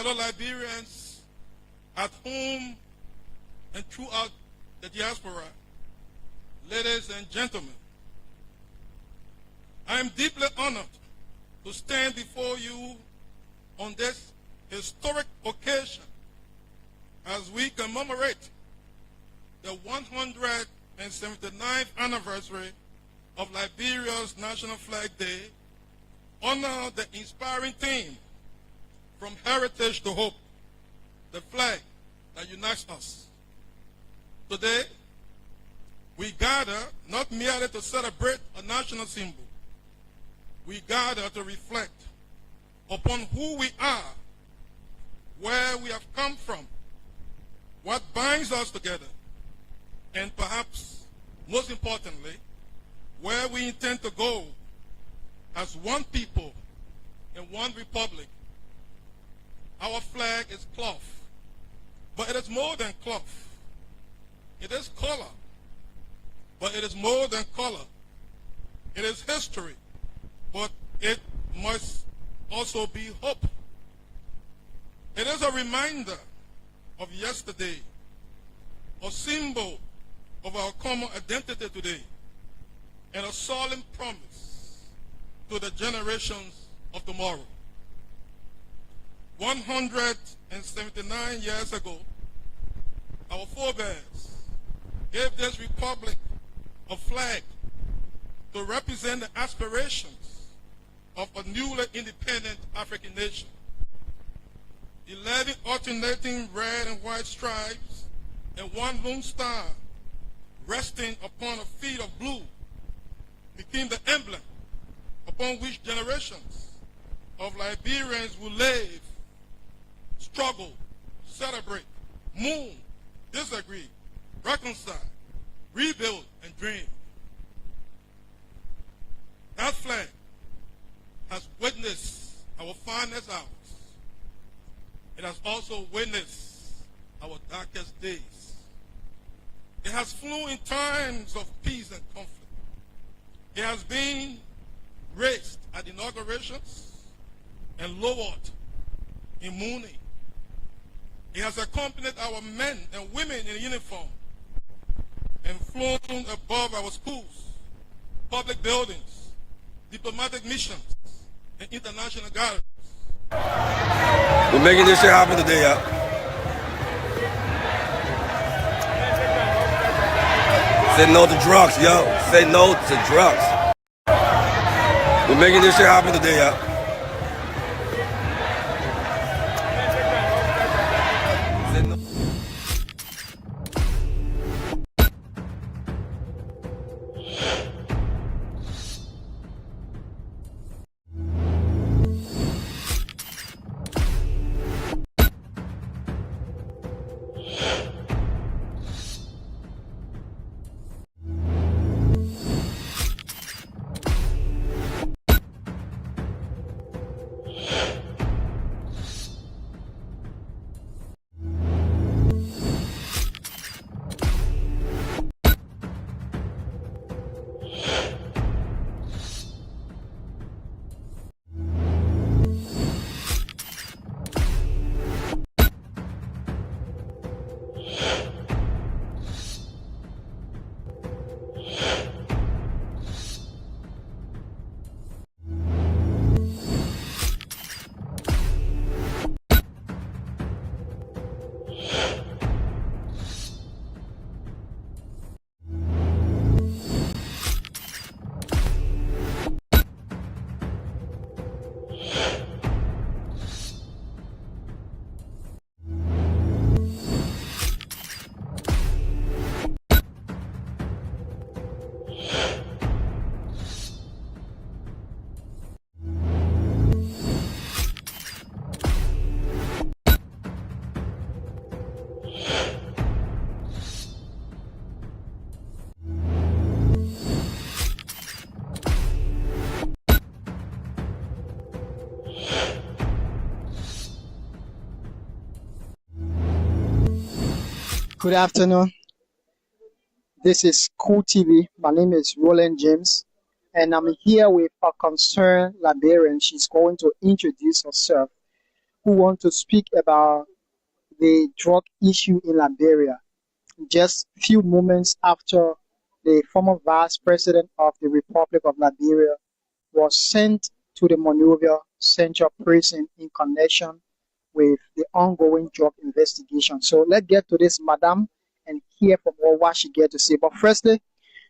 fellow Liberians at home and throughout the diaspora, ladies and gentlemen, I am deeply honored to stand before you on this historic occasion as we commemorate the 179th anniversary of Liberia's National Flag Day, honor the inspiring theme, From Heritage to Hope, the flag that unites us. Today, we gather not merely to celebrate a national symbol. We gather to reflect upon who we are, where we have come from, what binds us together, and perhaps, most importantly, where we intend to go as one people in one republic. Our flag is cloth, but it is more than cloth. It is color, but it is more than color. It is history, but it must also be hope. It is a reminder of yesterday, a symbol of our common identity today, and a solemn promise to the generations of tomorrow. 179 years ago, our forebears gave this republic a flag to represent the aspirations of a newly independent African nation. 11 alternating red and white stripes and one lone star resting upon a field of blue became the emblem upon which generations of Liberians will live, struggle, celebrate, mourn, disagree, reconcile, rebuild, and dream. That flag has witnessed our finest hours. It has also witnessed our darkest days. It has flown in times of peace and conflict. It has been raised at inaugurations and lowered in mourning. It has accompanied our men and women in uniform and flown above our schools, public buildings, diplomatic missions, and international gatherings. We're making this shit happen today, y'all. Say no to drugs, yo. Say no to drugs. We're making this shit happen today, y'all. Say no. Good afternoon. This is Cool TV. My name is Roland James, and I'm here with a concerned Liberian. She's going to introduce herself. who want to speak about the drug issue in Liberia. Just few moments after the former vice president of the Republic of Liberia was sent to the Monrovia Central Prison in connection with the ongoing drug investigation. So let's get to this, madam, and hear from her what she get to say. But firstly,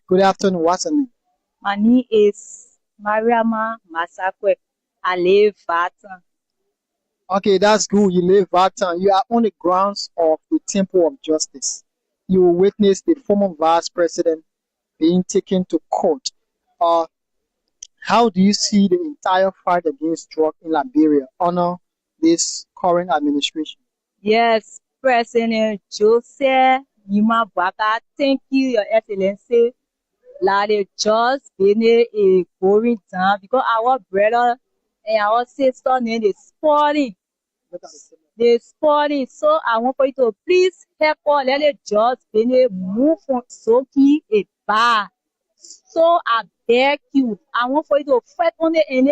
good afternoon. What's her name? My name is Mariama Masakwe. I live Vatan. Okay, that's good. You live Vatan. You are on the grounds of the Temple of Justice. You witnessed the former vice president being taken to court. How do you see the entire fight against drug in Liberia under this current administration? Yes, President Joseph Yuma Baka, thank you, Your Excellency. Like the just been a going down because our brother and our sister name is sporting. They sporting. So I want for you to please help us. Let the just been move from Soki a bar. So I beg you. I want for you to fight on it and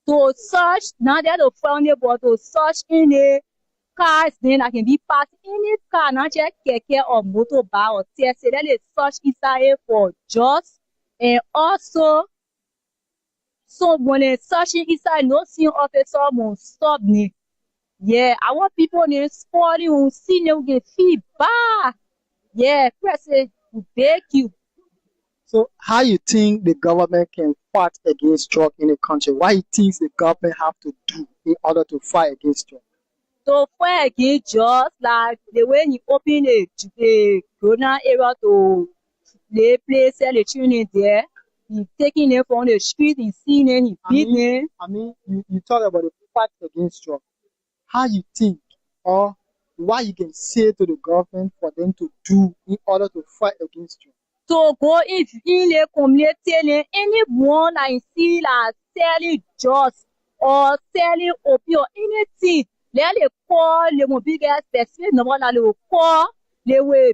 to search. Now they to find it, but to search in the cars then I can be passed any car, not just keke or motorbike or TSA. Let it search inside for just and also so when they searching inside no seeing officer will stop me. Yeah, I want people in sporting who see them get feedback. Yeah, President, we beg you. So how you think the government can fight against drug in the country? What you think the government have to do in order to fight against drug? To fight against just like the way you open the Corona area to the place sell the children there, you taking them from the street and seeing them, you beat them. I mean, you talk about the fight against drug. How you think or what you can say to the government for them to do in order to fight against drug? To go in the community, anyone I see like selling drugs or selling opioid, anything, let them call the mobile specific number that they will call, they will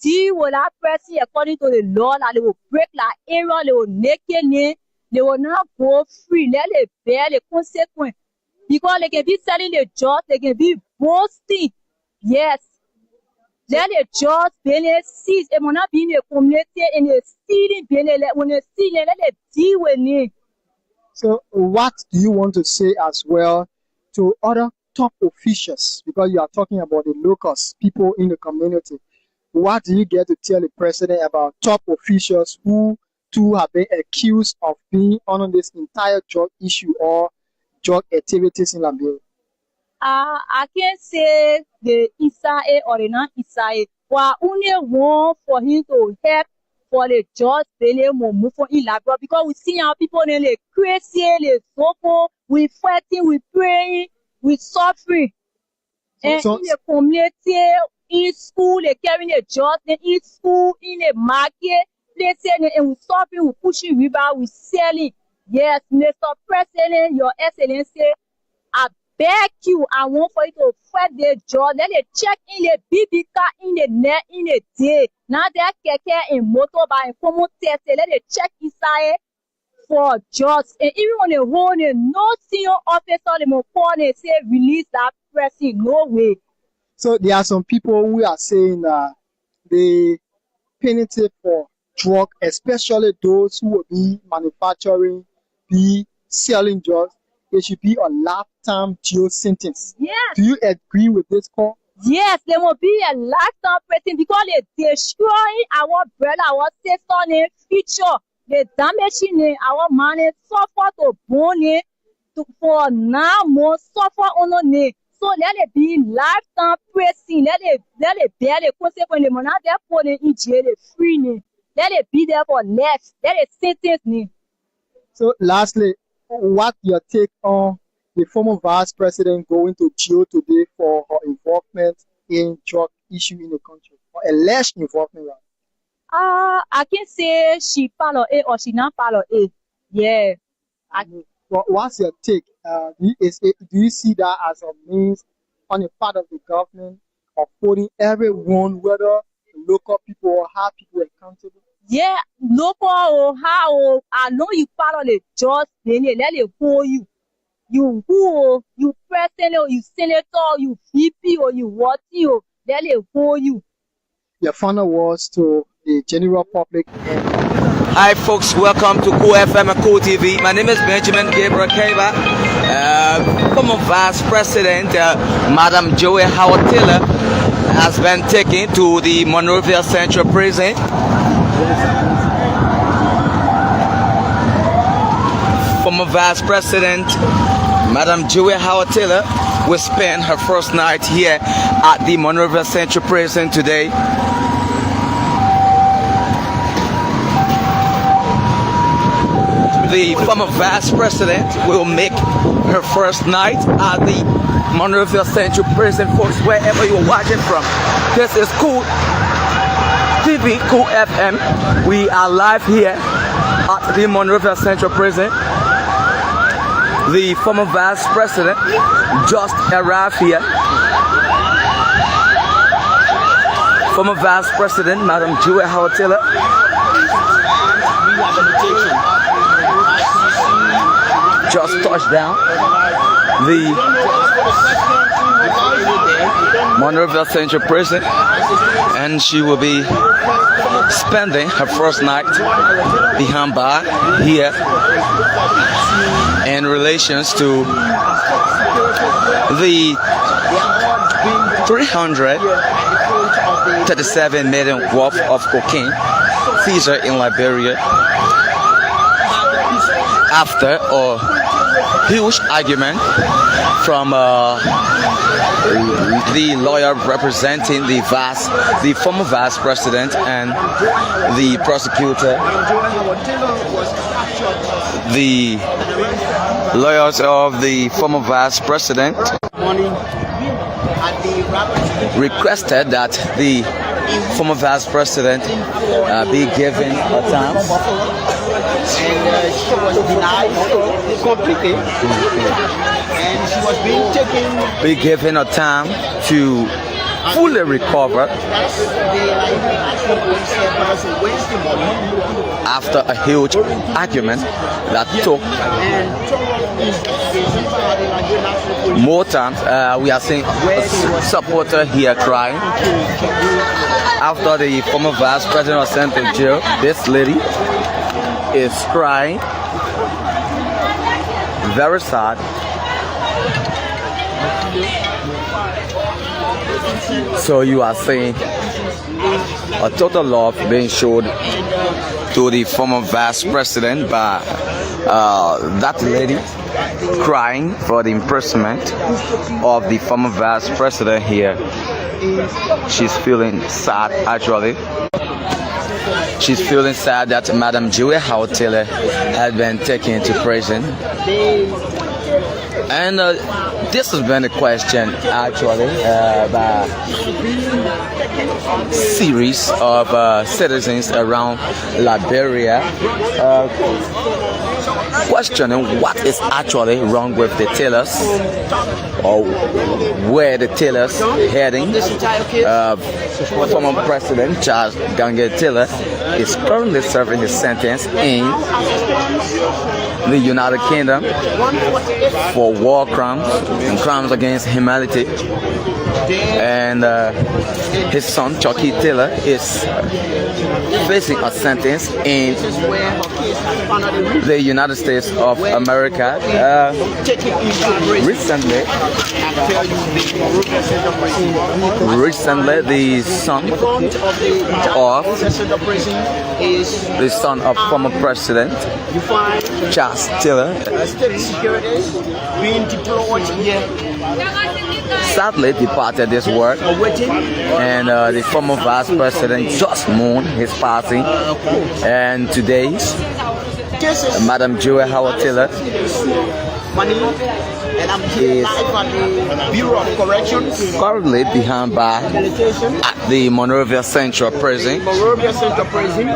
deal with that person according to the law, that they will break that area, they will naked it, they will not go free, let them bear the consequence. Because they can be selling the drugs, they can be boasting. Yes. Let the just benefit and will not be in the community and the stealing benefit when they steal, let them deal with it. So what do you want to say as well to other top officials? Because you are talking about the locals, people in the community. What do you get to tell the president about top officials who too have been accused of being on this entire drug issue or drug activities in Liberia? I can't say the Israel or the non-Israel. But only one for him to help for the just belly move for in Liberia because we see our people in the crazy, the so we fighting, we praying, we suffering. And in the community, in school, they carrying the just, in school, in the market, they selling, and we suffering, we pushing river, we selling. Yes, Mr. President, Your Excellency, I beg you, I want for you to fight the job. Let it check in the BB car in the net in the day. Now that keke and motorbike and common test, let it check inside for jobs. And even on the whole, no senior officer, they will call and say release that person. No way. So there are some people who are saying that the penalty for drug, especially those who will be manufacturing, be selling drugs, it should be a lifetime jail sentence. Yes. Do you agree with this call? Yes, there will be a lifetime prison because they destroying our brother, our sister, in future. They damaging our money, suffer to bone it, for now more suffer on it. So let it be lifetime prison. Let it bear the consequence. When not there for the in jail, they free me. Let it be there for life. Let it sentence me. So lastly, what your take on the former vice president going to jail today for her involvement in drug issue in the country, or alleged involvement? I can say she follow it or she not follow it. Yeah. What's your take? Do you see that as a means on the part of the government of holding everyone, whether local people or high people, accountable? Yeah, local or how I know you follow the just let it hold you. you who, you president, or you senator, you VP, or you what you, then they hold you. Your final words to the general public. Hi folks, welcome to Cool FM and Cool TV. My name is Benjamin Gabriel Kaiba. Former Vice President, Madam Joey Howard Taylor, has been taken to the Monrovia Central Prison. Former Vice President, Madam Joey Howard Taylor, will spend her first night here at the Monrovia Central Prison today. The former Vice President will make her first night at the Monrovia Central Prison, folks, wherever you're watching from. This is Cool TV, Cool FM. We are live here at the Monrovia Central Prison. The former Vice President just arrived here. Former Vice President, Madam Joey Howard Taylor. Just touched down the Monrovia Central Prison, and she will be spending her first night behind bar here in relations to the 337 million worth of cocaine seized in Liberia after a huge argument from the lawyer representing the former Vice President and the prosecutor. The lawyers of the former Vice President requested that the former Vice President be given a time. And she was denied completely, and she was being taken. Be given a time to fully recover after a huge argument that took more time. We are seeing a supporter here crying after the former Vice President was sent to jail. This lady is crying, very sad. So you are seeing a total love being showed to the former Vice President by that lady crying for the imprisonment of the former Vice President here. She's feeling sad, actually. She's feeling sad that Madam Joey Howard Taylor had been taken to prison. And this has been a question, actually, by a series of citizens around Liberia, questioning what is actually wrong with the Taylors, or where the Taylors heading. Former President Charles Gange Taylor is currently serving his sentence in the United Kingdom for war crimes and crimes against humanity, and his son Chucky Taylor is facing a sentence in the United States of America. Recently, the son of former President Charles Taylor being deployed here. Sadly departed this world, and the former Vice President just mourned his passing. And today, Madam Joey Howard Taylor And I'm here live at the Bureau of Corrections. Currently behind bar at the Monrovia Central Prison. Monrovia Central Prison,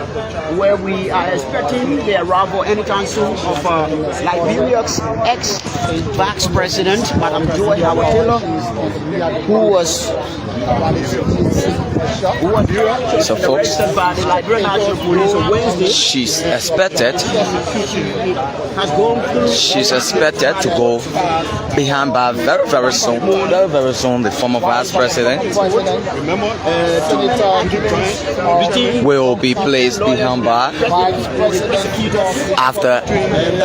where we are expecting the arrival anytime soon of Liberia's ex-Vice President, Madam Joey Howard Taylor, who was So, folks, by the Liberian National Police on Wednesday she's expected has gone through. She's expected to go behind bar very, very soon. Very, very soon, the former vice president will be placed behind bar after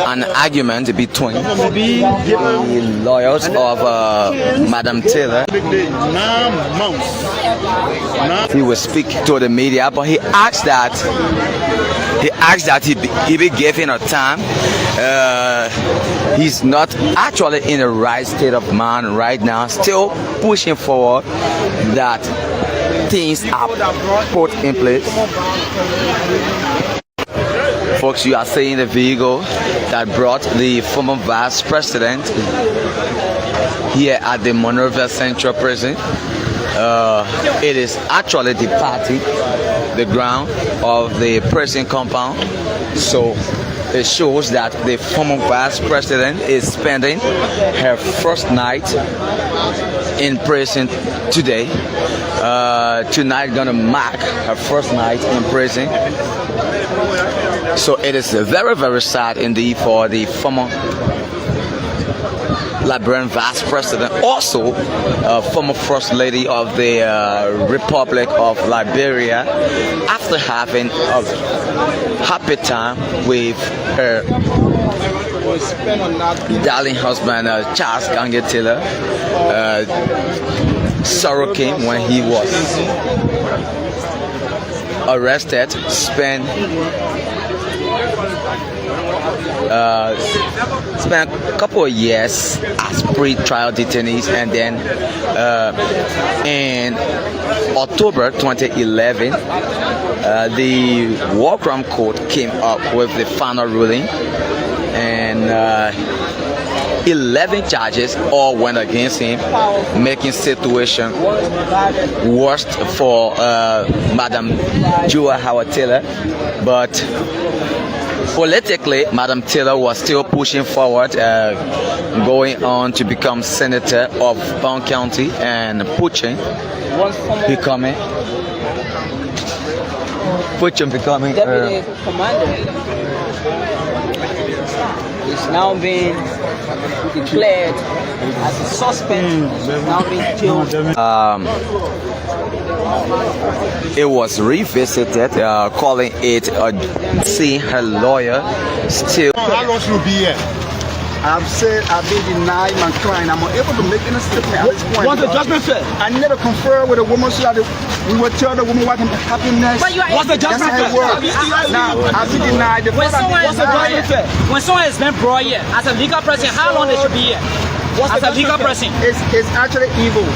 an argument between the lawyers of Madam Taylor. He will speak to the media, but he asked that he be given a time. He's not actually in the right state of mind right now, still pushing forward that things are put in place. Folks, you are seeing the vehicle that brought the former vice president here at the Monrovia Central Prison. It is actually the party, the ground of the prison compound. So it shows that the former vice president is spending her first night in prison today. Tonight gonna mark her first night in prison. So it is very, very sad indeed for the former Liberian vice president, also former first lady of the Republic of Liberia, after having a happy time with her darling husband Charles Gange Taylor. Sorrow came when he was arrested, spent a couple of years as pre-trial detainees, and then in October 2011 the War Crime Court came up with the final ruling, and 11 charges all went against him, making situation worse for Madam Joa Howard Taylor. But politically, Madam Taylor was still pushing forward, going on to become senator of Bond County, and Puchin becoming deputy commander. Is now being declared as a suspect. Now being killed. It was revisited, calling it seeing her lawyer still. How long should we be here? I've said I've been denied my client. I'm unable to make any statement at this point. What's the judgment say? I never conferred with a woman so that we would tell the woman what happiness. What's the judgment say? Now, I've been denied. What's the judgment say? When someone has been brought here as a legal person, how long they should be here? As a legal person? It's actually evil.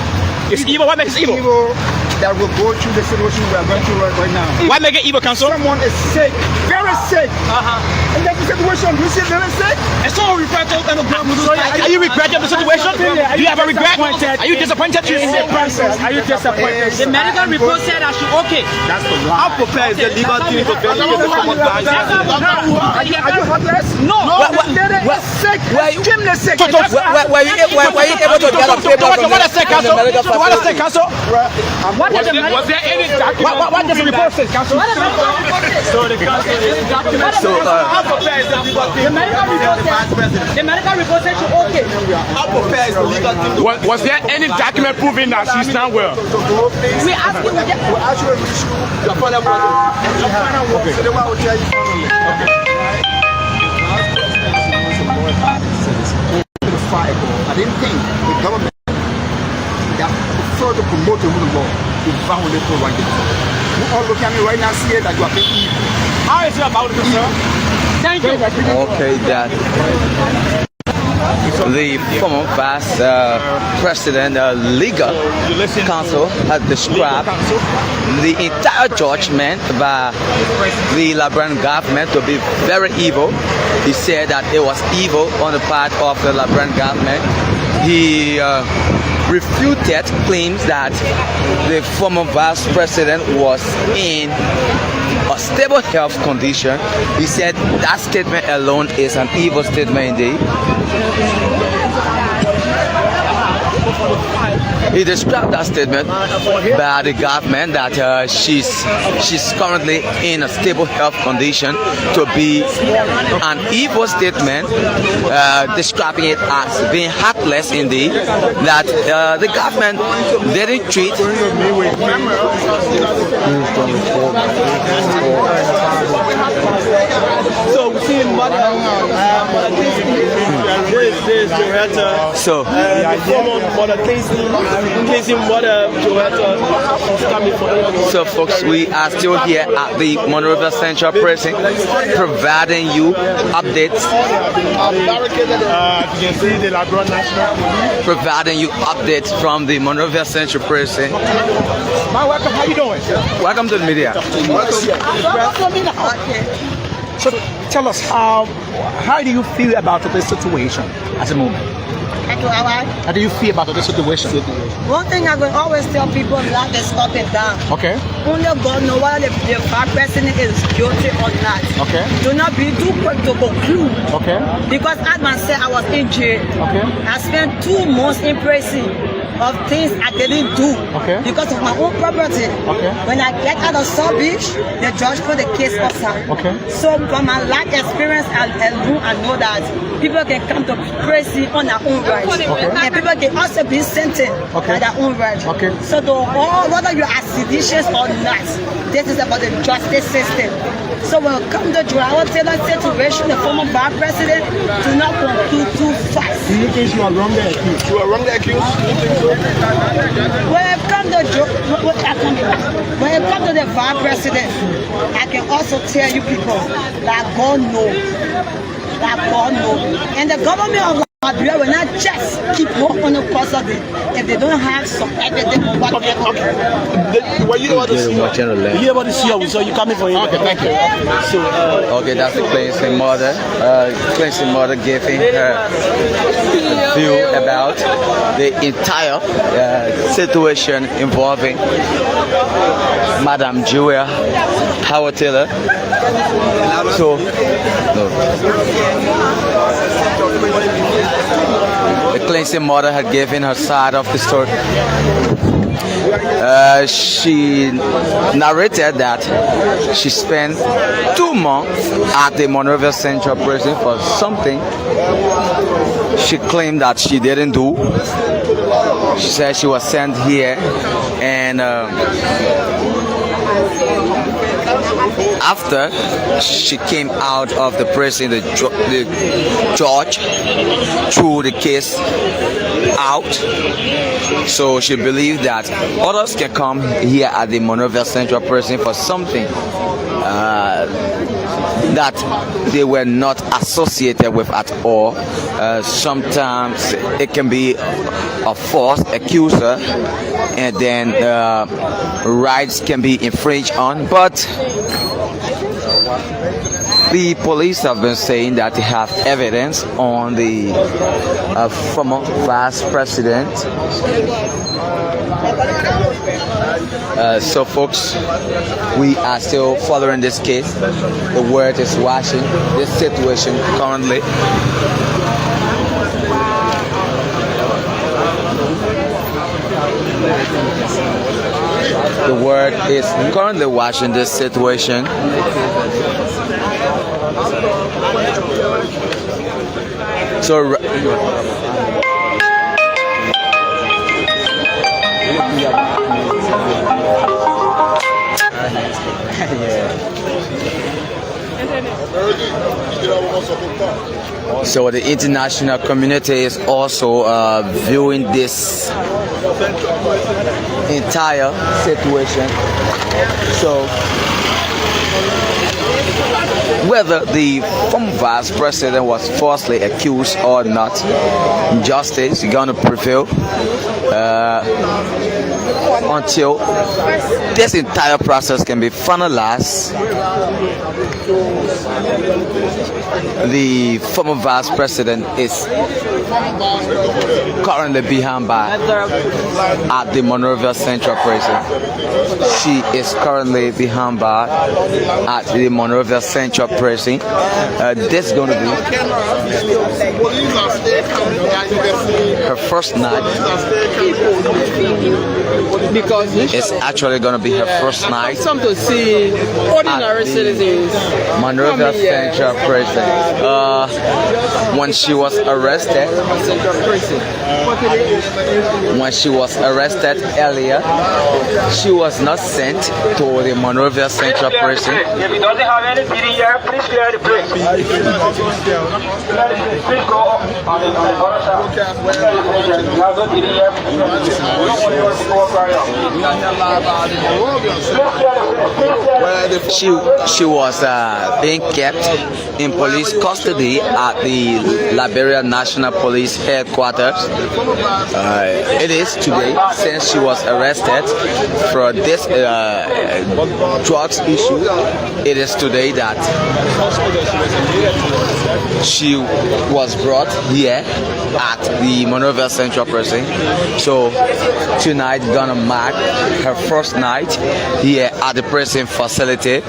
It's evil. What makes it evil? Evil that will go through the situation we are going through right now. What makes it evil, counsel? Someone is sick, very sick. And that's the situation. You see, very sick. And someone regret it. Are you regretting the situation? Do you have a regret? Are you disappointed? Are you disappointed? The medical report said that she's okay. That's the lie. How prepared is the legal team to verify the common guys? Are you heartless? No. We're sick. Extremely sick. Were you able to get a paper from the medical facility? What does the report say, counsel? The medical report says she's okay. Was there any document proving that she's not well? We asked you. We'll actually reach you. The final one. Okay. So then what I will tell you finally. I didn't think the government that prefer to promote the rule of law to violate the right. You all look at me right now, see that you are being evil. How is it about it, sir? Thank you. Okay, that the former vice president legal counsel had described the entire judgment by the Liberian government to be very evil. He said that it was evil on the part of the Liberian government. He refuted claims that the former vice president was in a stable health condition. He said that statement alone is an evil statement indeed. He described that statement by the government that she's currently in a stable health condition to be an evil statement, describing it as being heartless indeed, that the government didn't treat So we see Mother this Joetta. so Former Mother Casey Mother Joetta is coming for us. So folks, we are still here at the Monrovia Central Prison, providing you updates, As you can see, the Labrador National Police. providing you updates from the Monrovia Central Prison. My welcome, how you doing? Welcome to the media. So tell us how do you feel about this situation at the moment? How do you feel about this situation? One thing I will always tell people, life is up and down. Okay. Only God knows whether the bad person is guilty or not. Okay. Do not be too quick to conclude. Okay. Because as I said, I was in jail. Okay. I spent 2 months in prison of things I didn't do. Okay. Because of my own property. Okay. When I get out of South Beach, the judge put the case aside. Okay. So from my life experience, I know that people can come to prison on their own right. Okay. And people can also be sentenced by their own right. Okay. So whether you are seditious or not, this is about the justice system. So when it comes to Joao Taylor's situation, the former vice president, do not conclude too fast. Do you think you are wrongly accused? You are wrongly accused? When it comes to the vice president, I can also tell you people that God knows. That God knows. And the government of Liberia will not just keep more on the custody if they don't have some evidence or whatever. Were you able to see? You able to see? So you coming for him? Okay, thank you. So Okay, that's the cleansing mother. Cleansing mother giving her view about the entire situation involving Madam Julia Howard Taylor. So, the cleansing mother had given her side of the story. She narrated that she spent 2 months at the Monrovia Central Prison for something she claimed that she didn't do. She said she was sent here and after she came out of the prison, the judge threw the case out. So she believed that others can come here at the Monrovia Central Prison for something that they were not associated with at all. Sometimes it can be a false accuser, and then rights can be infringed on. But the police have been saying that they have evidence on the former vice president. So folks, we are still following this case. The word is watching this situation currently. The word is currently watching this situation. So so the international community is also viewing this entire situation. So whether the former vice president was falsely accused or not, justice is going to prevail. until this entire process can be finalized. The former vice president is currently behind bars at the Monrovia Central Prison. She is currently behind bars at the Monrovia Central Prison. This is going to be her first night. Because It's actually going to be her first night some to see ordinary citizens. Monrovia Central Prison. When she was arrested, earlier, she was not sent to the Monrovia Central Prison. If he doesn't have any PD here, please clear the place. Please go on the other side. We have no PD here. We don't want anyone to go up right now. She was being kept in police custody at the Liberia National Police headquarters. It is today, since she was arrested for this drugs issue. It is today that she was brought here at the Monrovia Central Prison. So tonight gonna mark her first night here at the prison facility.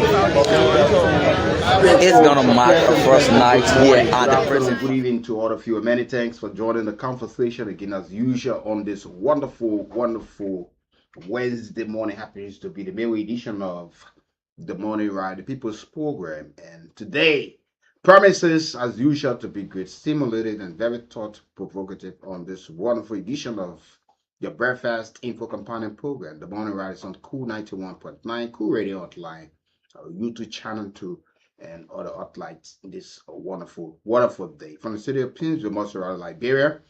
It's gonna mark her first night here at the prison. Good evening to all of you. Many thanks for joining the conversation again as usual on this wonderful Wednesday morning. Happens to be the May edition of the Morning Ride, the People's Program, and today promises as usual to be great, stimulating and very thought provocative on this wonderful edition of your breakfast info companion program. The Morning Ride is on Cool 91.9, Cool Radio Hotline, our YouTube channel too, and other hotlines this wonderful day. From the city of Plainsville, Montserrat, Liberia,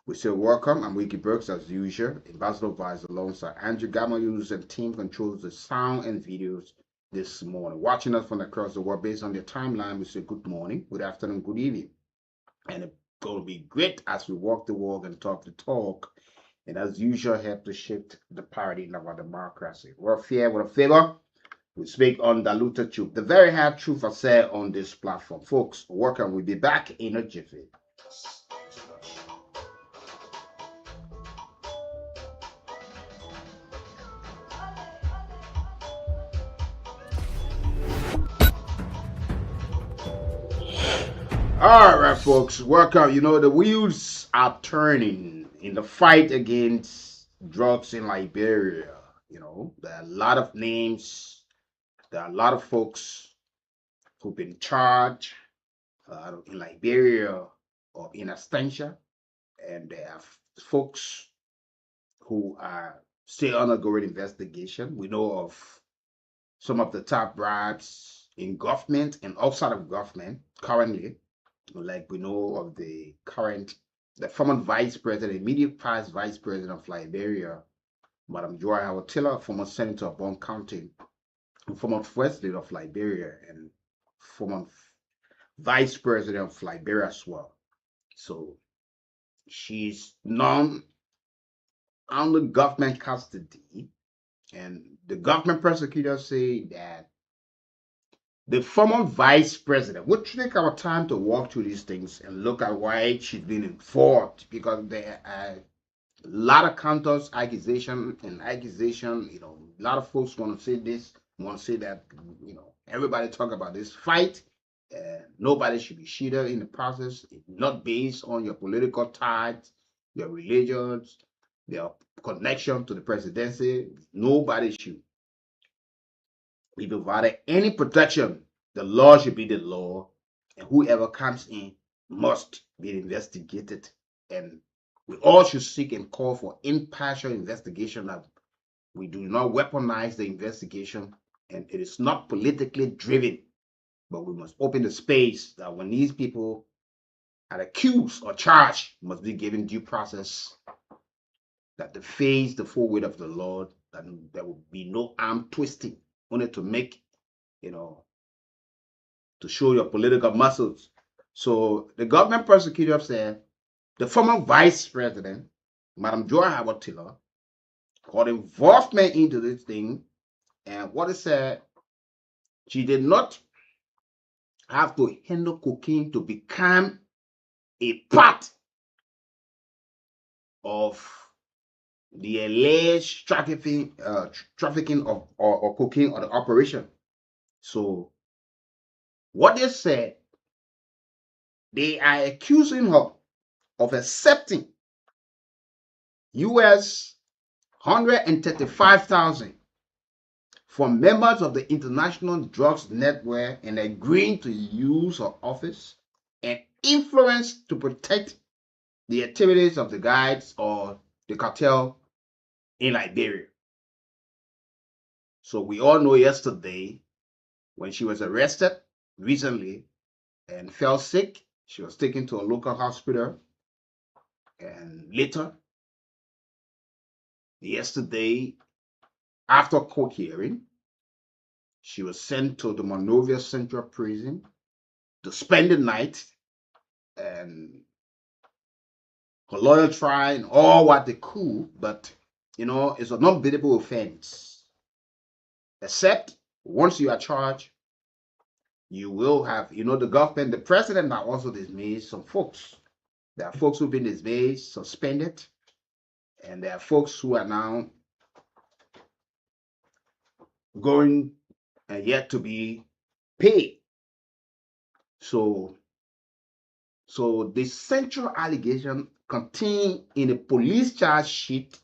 we say welcome. I'm Wiki Brooks as usual. Ambassador Vice alongside Andrew Gamayus and team controls the sound and videos this morning. Watching us from across the world based on their timeline, we say good morning, good afternoon, good evening. And it's going to be great as we walk the walk and talk the talk. And as usual, help to shift the paradigm of our democracy. We're fair, we're a favor. We speak undiluted truth, the very hard truth I say on this platform. Folks, welcome. We'll be back in a jiffy. All right, folks, welcome. You know, the wheels are turning in the fight against drugs in Liberia. You know, there are a lot of names. There are a lot of folks who've been charged in Liberia or in Astancia, and there are folks who are still undergoing investigation. We know of some of the top bribes in government and outside of government currently. Like we know of the former vice president, immediate past vice president of Liberia, Madam Joy Howard Taylor, former senator of Bond County, former first lady of Liberia, and former vice president of Liberia as well. So she's under government custody, and the government prosecutors say that the former vice president, we'll take our time to walk through these things and look at why she's been involved, because there are a lot of counters, accusation, you know, a lot of folks want to say this, want to say that, you know, everybody talk about this fight. Nobody should be cheated in the process. It's not based on your political ties, your religions, your connection to the presidency. Nobody should be provided any protection. The law should be the law, and whoever comes in must be investigated. And we all should seek and call for impartial investigation. That we do not weaponize the investigation, and it is not politically driven. But we must open the space that when these people are accused or charged, must be given due process, that they face the full weight of the law, that there will be no arm twisting, only to make, you know, to show your political muscles. So the government prosecutor said the former vice president, Madam Joy Howard Taylor, her involvement into this thing, and what it said, she did not have to handle cocaine to become a part of the alleged trafficking of or cocaine or the operation. So what they said, they are accusing her of accepting US $135,000 from members of the international drugs network and agreeing to use her office and influence to protect the activities of the guides or the cartel in Liberia. So we all know yesterday when she was arrested recently and fell sick, she was taken to a local hospital, and later yesterday, after court hearing, she was sent to the Monrovia Central Prison to spend the night, and her lawyer tried and all what they could, but it's an unbeatable offense. Except once you are charged, you will have, the government, the president now also dismissed some folks. There are folks who've been dismissed, suspended, and there are folks who are now going and yet to be paid. So the central allegation contained in a police charge sheet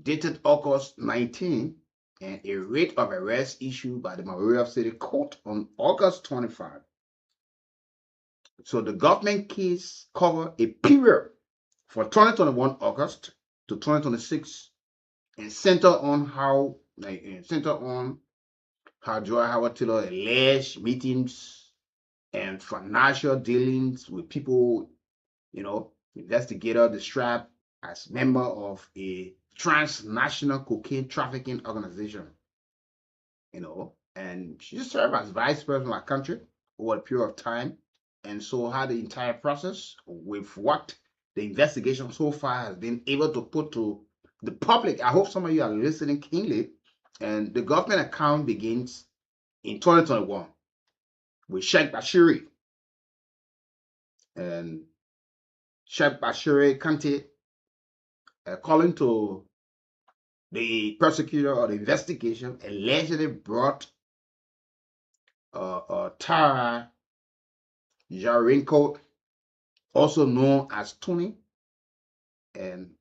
dated August 19 and a writ of arrest issued by the Monrovia City Court on August 25. So the government case covered a period from 2021 August to 2026 and centered on how Joy Howard Taylor alleged meetings and financial dealings with people, investigator described as member of a transnational cocaine trafficking organization, and she served as vice president of our country over a period of time, and so how the entire process with what the investigation so far has been able to put to the public. I hope some of you are listening keenly. And the government account begins in 2021 with Sheikh Bashiri. And Sheikh Bashiri Kante calling to the prosecutor or the investigation allegedly brought Tara Jarenko, also known as Tony, and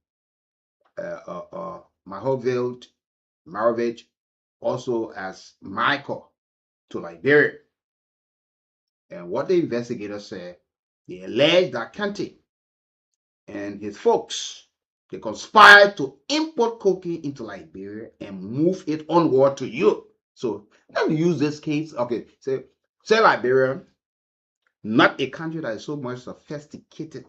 Marovich, also as Michael, to Liberia. And what the investigators said, they alleged that Kante and his folks, they conspired to import cocaine into Liberia and move it onward to Europe. So let me use this case. Okay, say Liberia, not a country that is so much sophisticated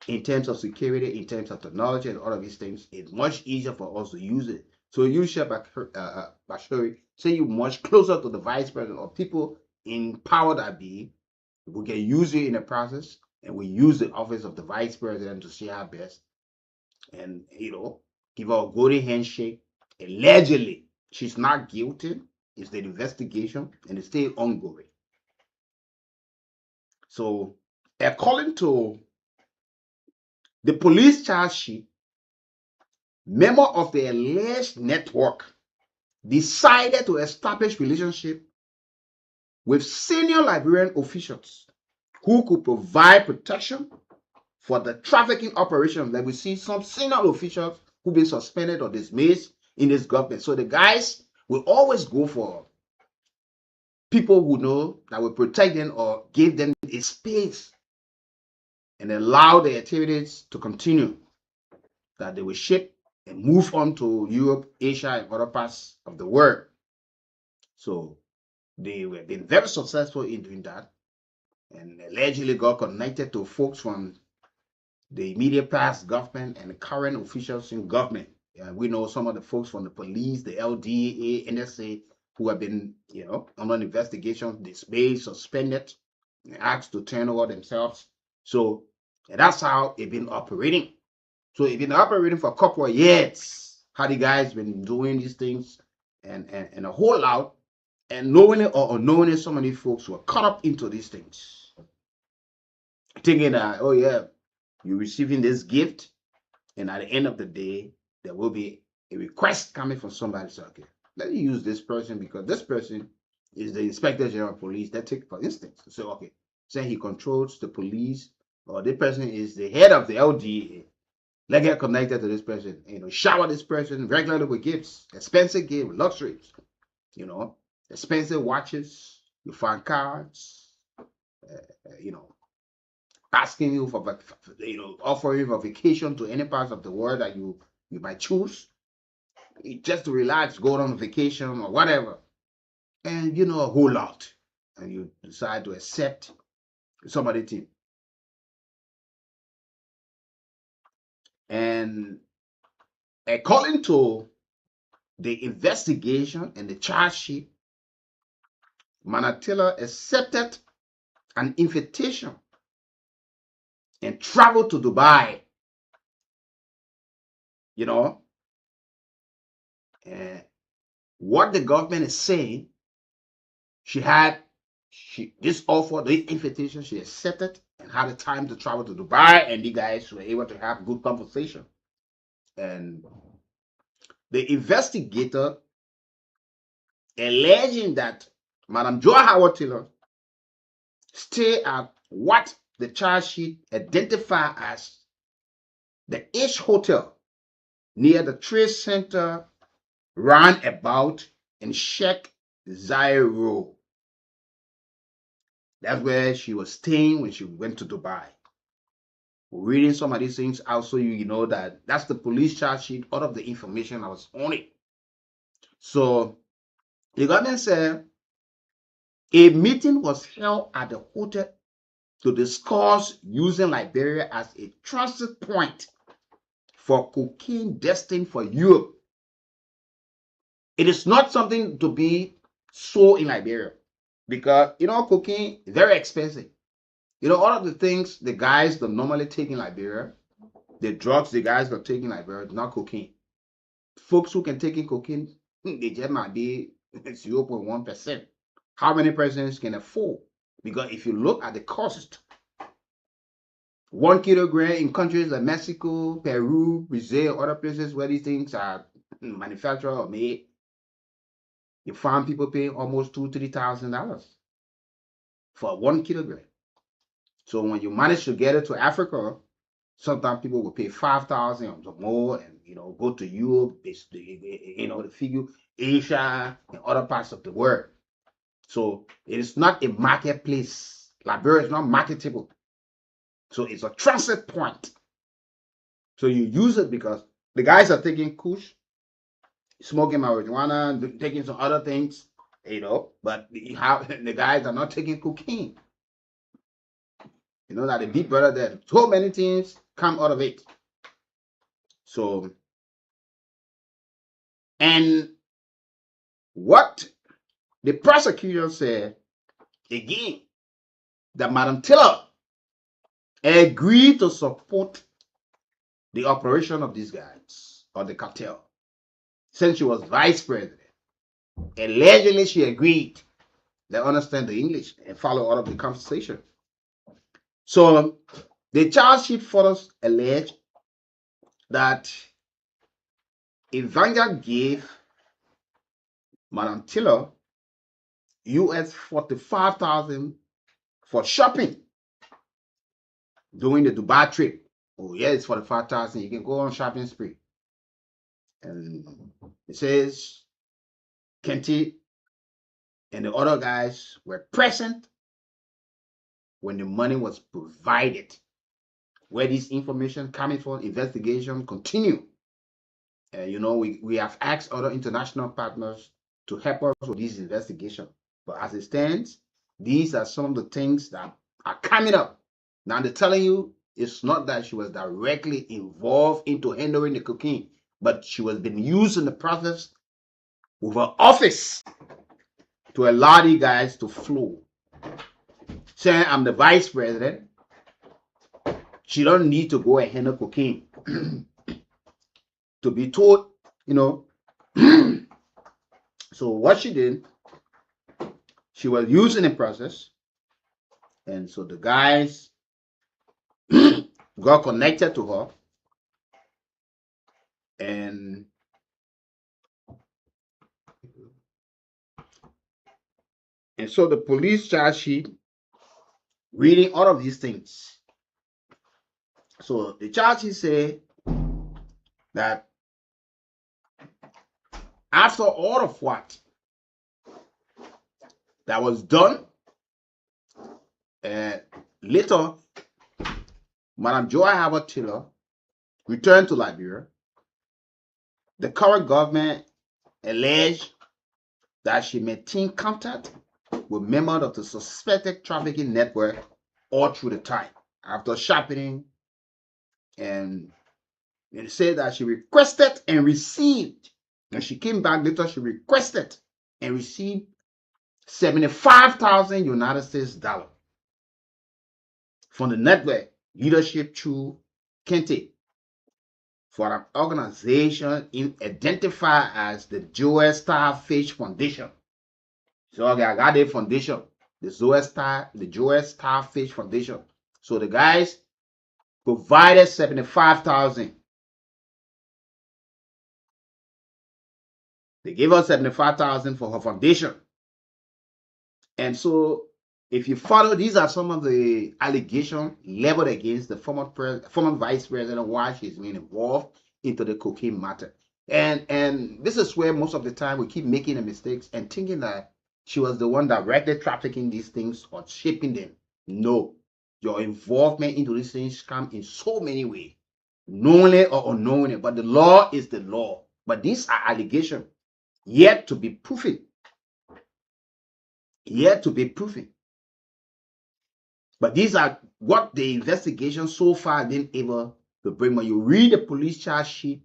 in terms of security, in terms of technology, and all of these things. It's much easier for us to use it. So you, Sheikh Bashiri, say you're much closer to the vice president or people in power that be, we can use it in the process, and we use the office of the vice president to see our best, and give her a golden handshake. Allegedly, she's not guilty. It's the investigation, and it's still ongoing. So, according to the police charge sheet, member of the alleged network decided to establish relationship with senior Liberian officials who could provide protection for the trafficking operation. Like we see some senior officials who've been suspended or dismissed in this government. So the guys will always go for people who know that will protect them or give them a space and allow the activities to continue, that they will ship and move on to Europe, Asia, and other parts of the world. So they have been very successful in doing that, and allegedly got connected to folks from the immediate past government and the current officials in government. We know some of the folks from the police, the LDA, NSA, who have been, under investigation, dismissed, suspended, asked to turn over themselves. So that's how it's been operating. So if you've been operating for a couple of years, how the guys been doing these things and a whole lot, and knowing it or unknowingly, some of these folks were caught up into these things, thinking that, oh yeah, you're receiving this gift, and at the end of the day, there will be a request coming from somebody. So, okay, let me use this person because this person is the Inspector General of Police. That take, for instance, so okay, say he controls the police, or this person is the head of the LDA. Let's get connected to this person. Shower this person regularly with gifts, expensive gifts, luxuries. Expensive watches, you find cards. Asking you for, offering you a vacation to any parts of the world that you might choose, just to relax, go on vacation or whatever, and a whole lot, and you decide to accept some of the team. And according to the investigation and the charge sheet, Natl accepted an invitation and traveled to Dubai. What the government is saying, this offer, this invitation, she accepted and had the time to travel to Dubai, and the guys were able to have good conversation. And the investigator alleging that Madam Joy Howard Taylor stayed at what the charge sheet identified as the H Hotel near the Trade Center roundabout in Sheikh Zayed Road. That's where she was staying when she went to Dubai. Reading some of these things out, so you know that that's the police charge sheet, all of the information that was on it. So the government said a meeting was held at the hotel to discuss using Liberia as a transit point for cocaine destined for Europe. It is not something to be sold in Liberia because, cocaine is very expensive. All of the things the guys that normally take in Liberia, the drugs the guys that take in Liberia, not cocaine. Folks who can take in cocaine, they just might be 0.1%. How many persons can afford? Because if you look at the cost, 1 kilogram in countries like Mexico, Peru, Brazil, other places where these things are manufactured or made, you find people paying almost $2,000-3,000 for 1 kilogram. So when you manage to get it to Africa, sometimes people will pay $5,000 or more, and go to Europe, the figure Asia and other parts of the world. So it is not a marketplace. Liberia is not marketable. So it's a transit point. So you use it because the guys are taking kush, smoking marijuana, taking some other things, but the guys are not taking cocaine. That the big brother there, so many things come out of it. So, and what the prosecutor said, again, that Madam Taylor agreed to support the operation of these guys, or the cartel, since she was vice president. Allegedly, she agreed. They understand the English and follow all of the conversation. So the charge sheet further alleged that Evanga gave Madam Taylor US $45,000 for shopping during the Dubai trip. Oh yeah, it's $45,000. You can go on shopping spree. And it says Kenty and the other guys were present when the money was provided. Where this information coming from, investigation continue. We have asked other international partners to help us with this investigation. But as it stands, these are some of the things that are coming up. Now they're telling you it's not that she was directly involved into handling the cocaine, but she was being used in the process with her office to allow the guys to flow. Saying I'm the vice president, she don't need to go and handle cocaine. to be told, So what she did, she was using the process, and so the guys got connected to her, and so the police charge sheet reading all of these things. So the charge sheet say that after all of what that was done, later, Madam Joy Howard Taylor returned to Liberia. The current government alleged that she maintained contact with members of the suspected trafficking network all through the time. After sharpening, and it said that she requested and received, and she came back later, she requested and received 75,000 United States dollars from the network leadership through Kente for an organization identified as the Joel Starfish Foundation. So I got the foundation, the Joel Starfish Foundation. So the guys provided 75,000. They gave us 75,000 for her foundation. And so if you follow, these are some of the allegations leveled against the former vice president while she's been involved into the cocaine matter. And this is where most of the time we keep making the mistakes and thinking that she was the one directly trafficking these things or shipping them. No, your involvement into these things come in so many ways, knowingly or unknowingly, but the law is the law. But these are allegations yet to be proven. Yet to be proven. But these are what the investigation so far didn't able to bring. When you read the police charge sheet,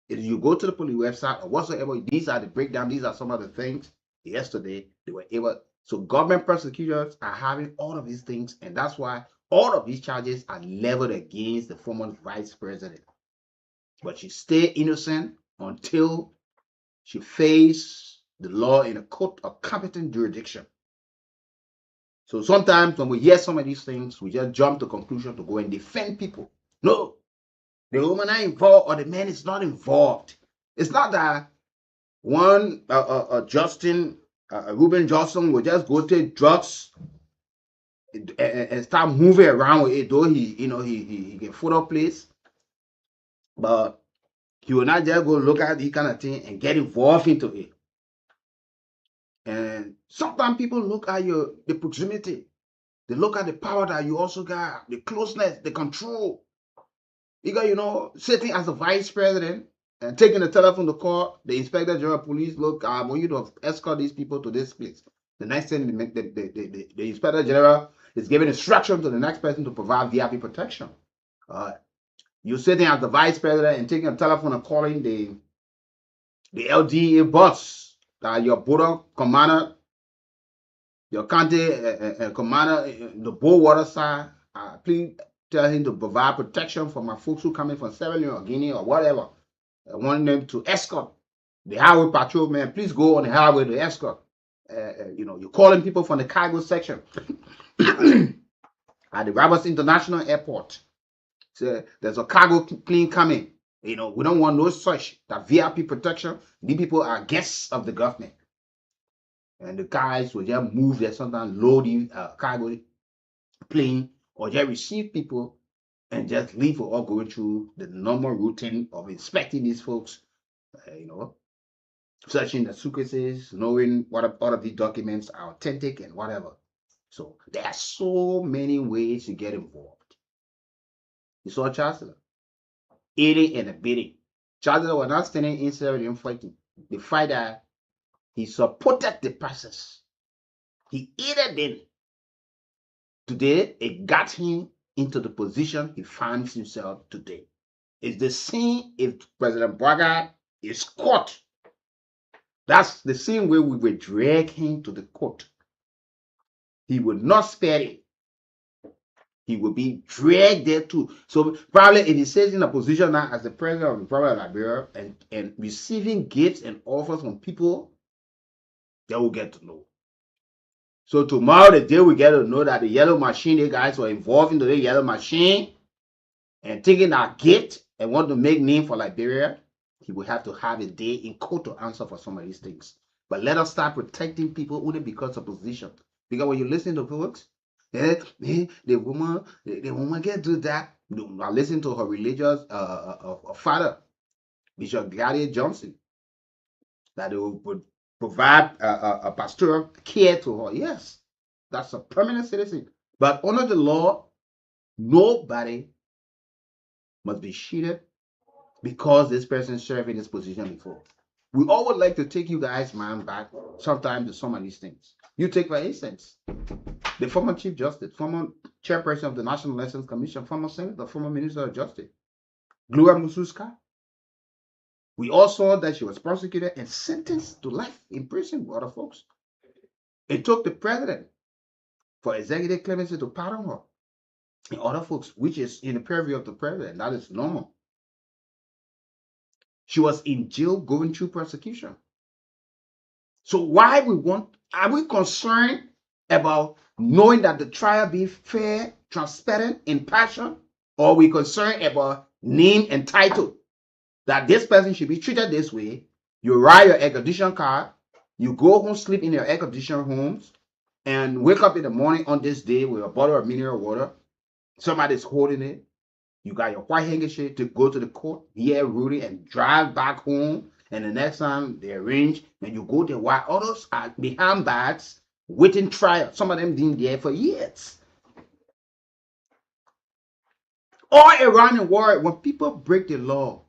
if you go to the police website or whatsoever, these are the breakdown. These are some of the things. Yesterday, they were able. So government prosecutors are having all of these things, and that's why all of these charges are leveled against the former vice president. But she stayed innocent until she faced the law in a court of competent jurisdiction. So sometimes when we hear some of these things, we just jump to conclusion to go and defend people. No, the woman not involved or the man is not involved. It's not that one Ruben Johnson will just go take drugs and start moving around with it, though he can photo place, but he will not just go look at this kind of thing and get involved into it. And sometimes people look at the proximity. They look at the power that you also got, the closeness, the control. Because, sitting as a vice president and taking the telephone to call the inspector general of police, look, I want you to escort these people to this place. The next thing, the inspector general is giving instruction to the next person to provide VIP protection. You're sitting as the vice president and taking a telephone and calling the LDA boss, your border commander, your county commander, the Bowater side, please tell him to provide protection for my folks who coming from Sierra Leone or Guinea or whatever. I want them to escort the highway patrolman. Please go on the highway to escort. You're calling people from the cargo section at the Roberts International Airport. So there's a cargo plane coming. We don't want no such. That VIP protection. These people are guests of the government. And the guys will just move there, sometimes loading cargo plane or just receive people and just leave or going through the normal routine of inspecting these folks, searching the suitcases, knowing what all of these documents are authentic and whatever. So there are so many ways to get involved. You saw Chancellor aiding and abetting. Chancellor was not standing in Sierra Leone fighting. The fight that he supported the process. He aided them. Today, it got him into the position he finds himself today. It's the same if President Braga is caught. That's the same way we will drag him to the court. He will not spare it. he will be dragged there too. So probably if he stays in a position now as the president of the Republic of Liberia and receiving gifts and offers from people, they will get to know. So tomorrow, the day we get to know that the yellow machine, the guys were involved into the yellow machine and taking our gift and want to make name for Liberia, he will have to have a day in court to answer for some of these things. But let us start protecting people only because of position. Because when you listen to folks, the woman can do that. I listen to her religious father, Bishop Gladys Johnson, that they would provide a pastoral care to her. Yes, that's a permanent citizen. But under the law, nobody must be cheated because this person served in this position before. We all would like to take you guys' mind back sometimes to some of these things. You take, for instance, the former Chief Justice, former Chairperson of the National Elections Commission, former Senator, former Minister of Justice, Gloria Mususka. We all saw that she was prosecuted and sentenced to life in prison with other folks. It took the president for executive clemency to pardon her and other folks, which is in the purview of the president. That is normal. She was in jail going through persecution. So why are we concerned about knowing that the trial be fair, transparent, impartial, or are we concerned about name and title? That this person should be treated this way. You write your air condition card, you go home, sleep in your air conditioned homes, and wake up in the morning on this day with a bottle of mineral water. Somebody's holding it. You got your white handkerchief to go to the court, hear ruling, and drive back home. And the next time they arrange, and you go there while others are behind bars waiting trial. Some of them been there for years. All around the world, when people break the law,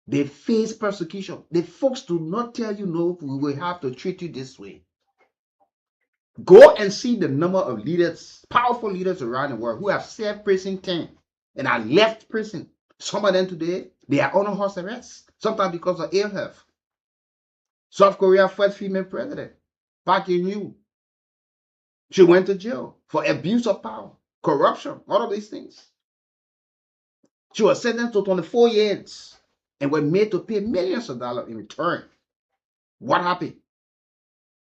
they face persecution. The folks do not tell you, no, we will have to treat you this way. Go and see the number of leaders, powerful leaders around the world who have served prison term and are left prison. Some of them today, they are on house arrest, sometimes because of ill health. South Korea's first female president, Park Geun-hye, she went to jail for abuse of power, corruption, all of these things. She was sentenced to 24 years and was made to pay millions of dollars in return. What happened?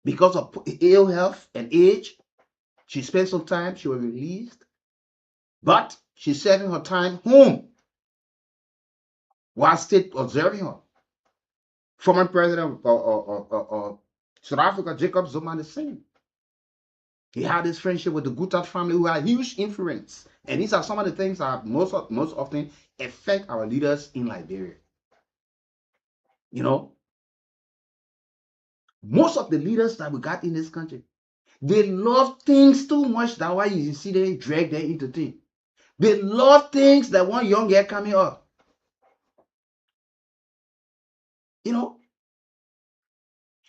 Because of ill health and age, she spent some time, she was released, but she's serving her time home while state observing her. Former president of South Africa, Jacob Zuma, the same. He had this friendship with the Guttert family who had huge influence. And these are some of the things that most often affect our leaders in Liberia. You know, most of the leaders that we got in this country, they love things too much. That's why you see them drag them into things. They love things that one young girl coming up. You know,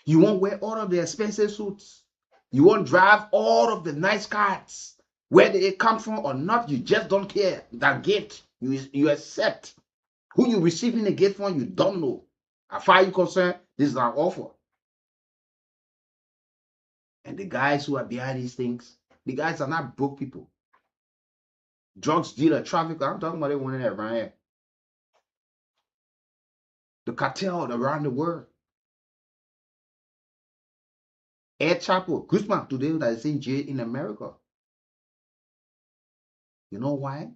you won't wear all of the expensive suits. You won't drive all of the nice cars. Where they come from or not, you just don't care. That gift, you accept. Who you receiving a gift from, you don't know. As far as you're concerned, this is an offer. And the guys who are behind these things, the guys are not broke people. Drugs dealer, trafficker, I'm talking about everyone around here. The cartel around the world. Ed Chapo, Guzman today that is in jail in America. You know why?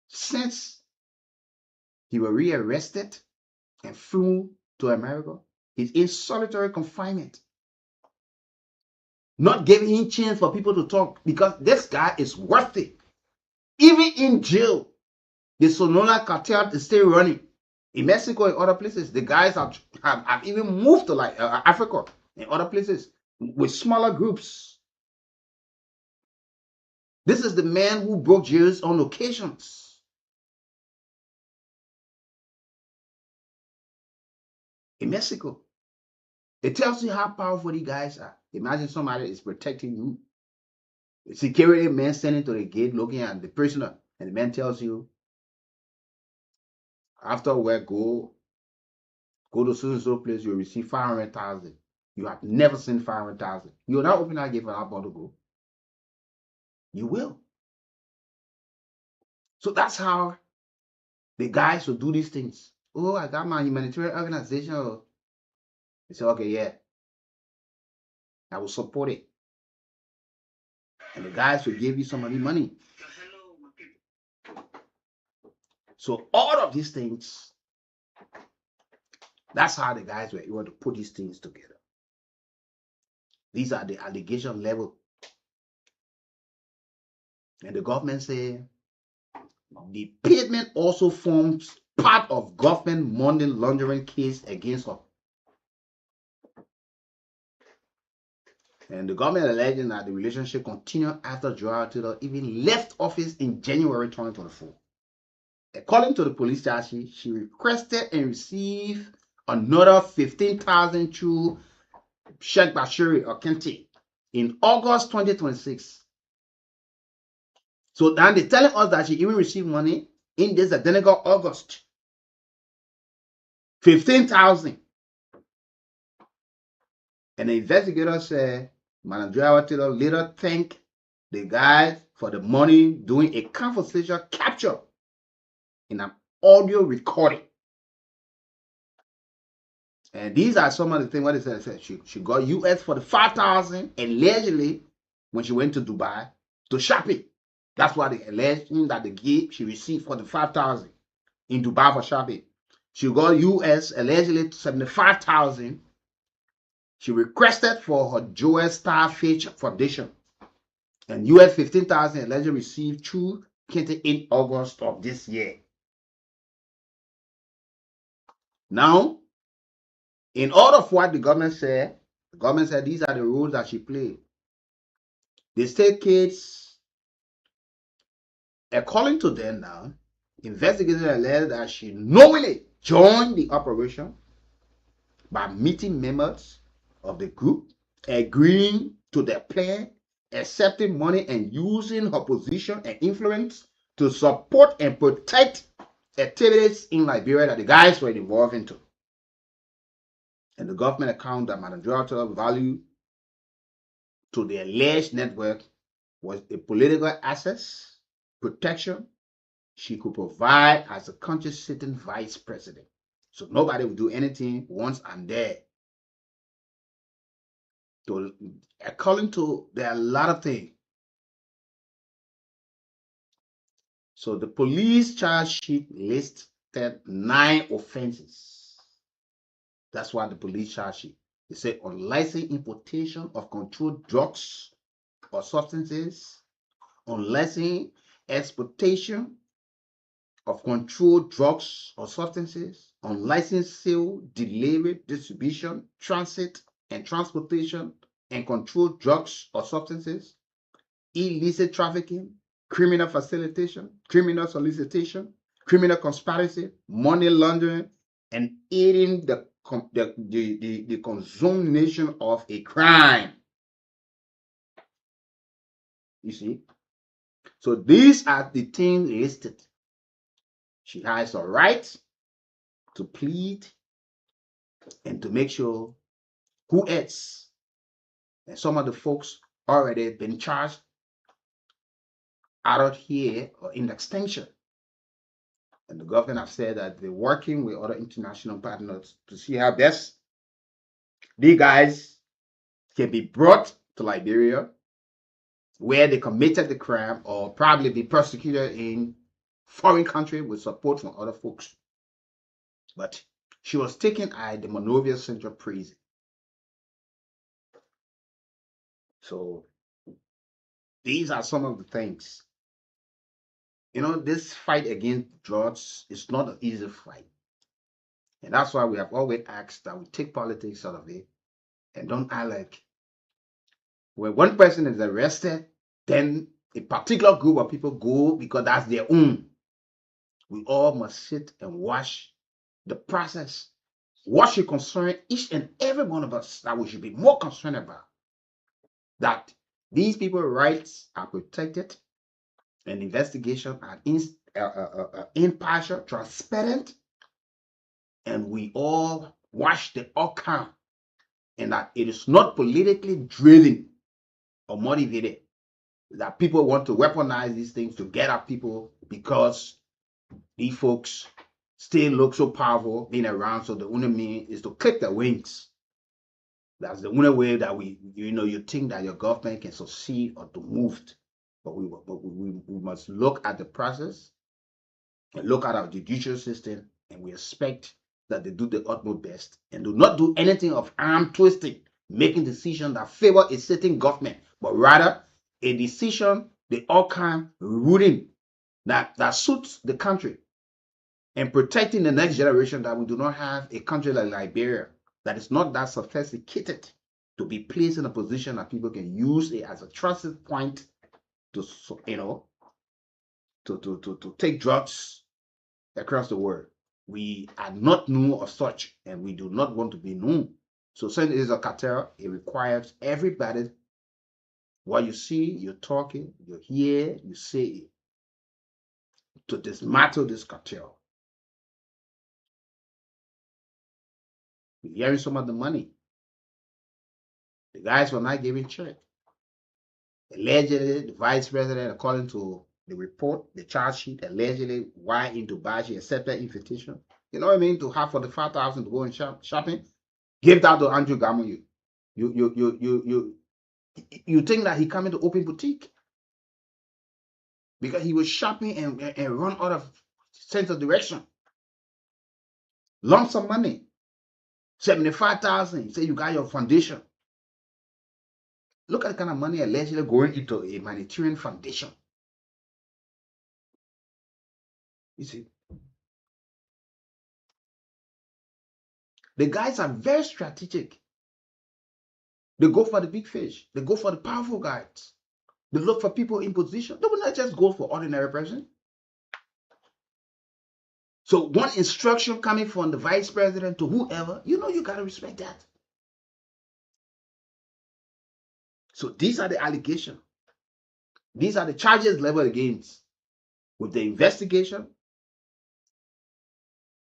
Since he was rearrested and flew to America, he's in solitary confinement. Not giving him chance for people to talk because this guy is worthy. Even in jail, the Sonora cartel is still running. In Mexico and other places, the guys have even moved to like Africa and other places with smaller groups. This is the man who broke jails on occasions. In Mexico, it tells you how powerful these guys are. Imagine somebody is protecting you. The security man standing to the gate looking at the prisoner, and the man tells you, after work, go to so place, you'll receive 500,000. You have never seen 500,000. You'll not open that gate for that ball to go. You will. So that's how the guys will do these things. Oh, I got my humanitarian organization. Oh. They say, okay, yeah, I will support it. And the guys will give you some of the money. So all of these things, that's how the guys were able to put these things together. These are the allegation level. And the government say the payment also forms part of government money laundering case against her. And the government alleging that the relationship continued after Joel Taylor even left office in January 2024. According to the police charge, she requested and received another 15,000 through Sheikh Bashiri or Kenti in August 2026. So then they're telling us that she even received money in this identical August. 15,000. And the investigator said Madam Joel Taylor later thanked the guys for the money doing a conversation capture in an audio recording. And these are some of the things what they said. She got US for the 5,000 allegedly when she went to Dubai to shopping. That's why they alleged that the gift she received for the 5,000 in Dubai for shopping. She got US allegedly 75,000. She requested for her Joel Starfish Foundation. And US 15,000 allegedly received through Kente in August of this year. Now, in order for what the government said these are the roles that she played. The state kids, according to them now, investigators alleged that she knowingly joined the operation by meeting members of the group, agreeing to their plan, accepting money, and using her position and influence to support and protect activities in Liberia that the guys were involved into. And the government account that Madam Joel Taylor value to the alleged network was a political access, protection she could provide as a country sitting vice president. So nobody will do anything once I'm there. So according to, there are a lot of things. So the police charge sheet listed 9 offenses. That's what the police charge sheet. They say unlicensed importation of controlled drugs or substances, unlicensed exportation of controlled drugs or substances, unlicensed sale, delivery, distribution, transit, and transportation and controlled drugs or substances, illicit trafficking, criminal facilitation, criminal solicitation, criminal conspiracy, money laundering, and aiding the consummation of a crime. You see? So these are the things listed. She has a right to plead and to make sure who else. And some of the folks already been charged out here or in extension. And the government have said that they're working with other international partners to see how best these guys can be brought to Liberia where they committed the crime or probably be prosecuted in foreign country with support from other folks. But she was taken at the Monrovia Central Prison. So these are some of the things. You know, this fight against drugs is not an easy fight. And that's why we have always asked that we take politics out of it and don't act like when one person is arrested, then a particular group of people go because that's their own. We all must sit and watch the process. What should concern each and every one of us that we should be more concerned about. That these people's rights are protected and investigation are impartial, transparent, and we all watch the outcome and that it is not politically driven or motivated. that people want to weaponize these things to get at people because these folks still look so powerful being around. So the only mean is to clip their wings. That's the only way that you think that your government can succeed or to move. But we must look at the process and look at our judicial system, and we expect that they do the utmost best and do not do anything of arm twisting, making decisions that favor a certain government, but rather a decision the outcome ruling that suits the country and protecting the next generation, that we do not have a country like Liberia that is not that sophisticated to be placed in a position that people can use it as a trusted point to take drugs across the world. We are not known of such, and we do not want to be known. So since it is a cartel, it requires everybody. What you see, you're talking, you hear, you say it, to dismantle this cartel. You're hearing some of the money. The guys were not giving check. Allegedly, the vice president, according to the report, the charge sheet, allegedly, why into Dubai she accepted invitation. You know what I mean? To have 45,000 to go and shopping. Give that to Andrew Gamu. You think that he coming to open boutique because he was shopping and run out of sense of direction. Lump sum money, 75,000. Say you got your foundation. Look at the kind of money allegedly going into a humanitarian foundation. You see, the guys are very strategic. They go for the big fish. They go for the powerful guys. They look for people in position. They will not just go for ordinary person. So one instruction coming from the vice president to whoever, you got to respect that. So these are the allegations. These are the charges leveled against with the investigation.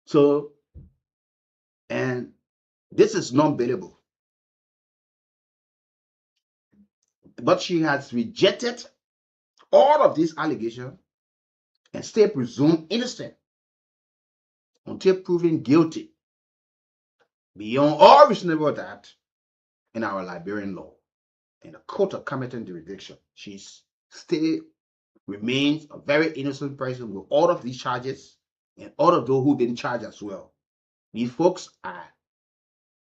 So, and this is non-bailable. But she has rejected all of these allegations and still presumed innocent until proven guilty beyond all reasonable doubt in our Liberian law. In the court of committing jurisdiction, she still remains a very innocent person with all of these charges and all of those who've been charged as well. These folks are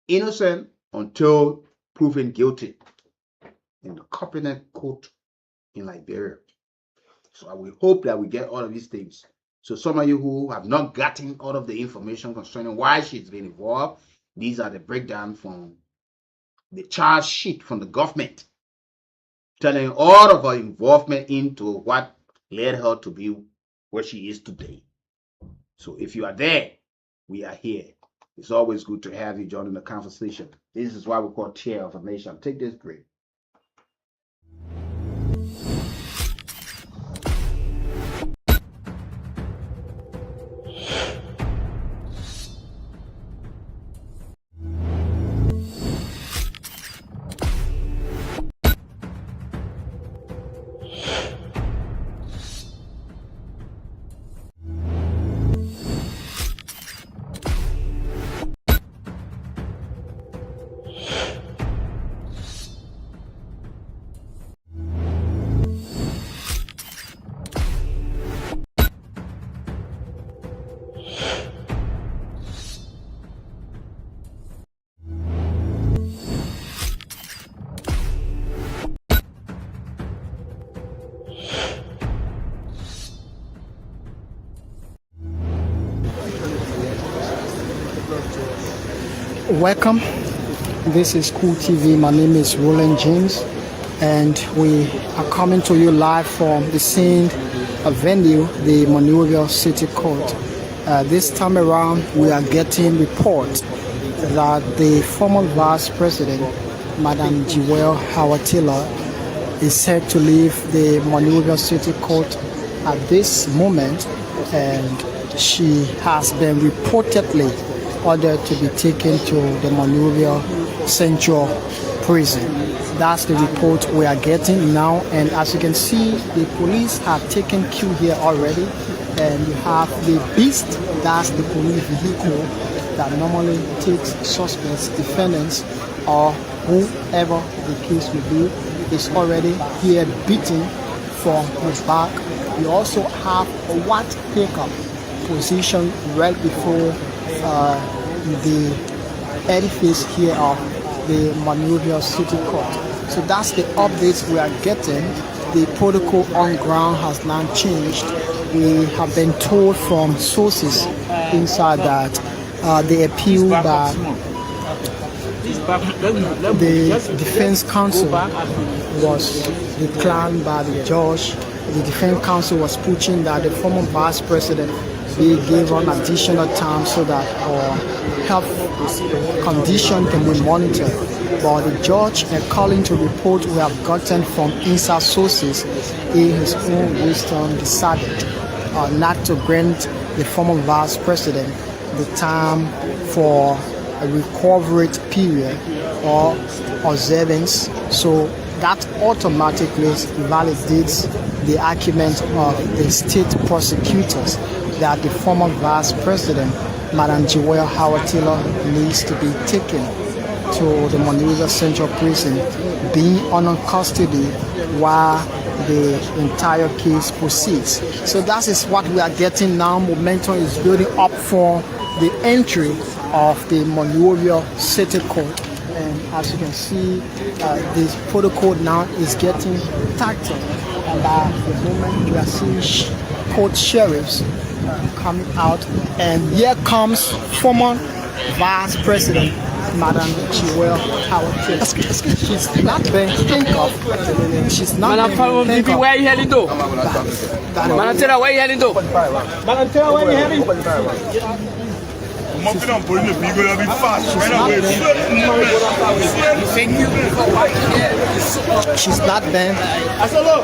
innocent until proven guilty in the competent court in Liberia. So I will hope that we get all of these things. So some of you who have not gotten all of the information concerning why she's been involved, these are the breakdown from the charge sheet from the government, telling all of her involvement into what led her to be where she is today. So if you are there, we are here. It's always good to have you joining the conversation. This is why we call Chair of a Nation. Take this break. Welcome. This is Cool TV. My name is Roland James, and we are coming to you live from the scene of venue, the Monrovia City Court. This time around, we are getting reports that the former Vice President, Madam Jewel Howard Taylor, is set to leave the Monrovia City Court at this moment, and she has been reportedly ordered to be taken to the Monrovia Central Prison. That's the report we are getting now, and as you can see, the police have taken cue here already, and you have the beast, that's the police vehicle that normally takes suspects, defendants, or whoever the case may be, is already here beating from his back. We also have a white pickup position right before the edifice here of the Monrovia City Court. So that's the updates we are getting. The protocol on ground has now changed. We have been told from sources inside that the appeal by the defense counsel was declined by the judge. The defense counsel was pushing that the former vice president be given additional time so that our health condition can be monitored. But the judge, according to report we have gotten from inside sources, in his own wisdom decided not to grant the former vice president the time for a recovery period or observance. So that automatically validates the argument of the state prosecutors that the former vice president, Madam Joelle Howard Taylor, needs to be taken to the Monrovia Central Prison, being under custody while the entire case proceeds. So that is what we are getting now. Momentum is building up for the entry of the Monrovia City Court. And as you can see, this protocol now is getting tighter. And at the moment, we are seeing court sheriffs coming out. And here comes former Vice President Madam Joelle Howard Taylor. She's not been handcuffed. She's not been handcuffed. Where are you heading to? Madam Taylor, where are you heading to? Madam Taylor, where are you heading? She's not been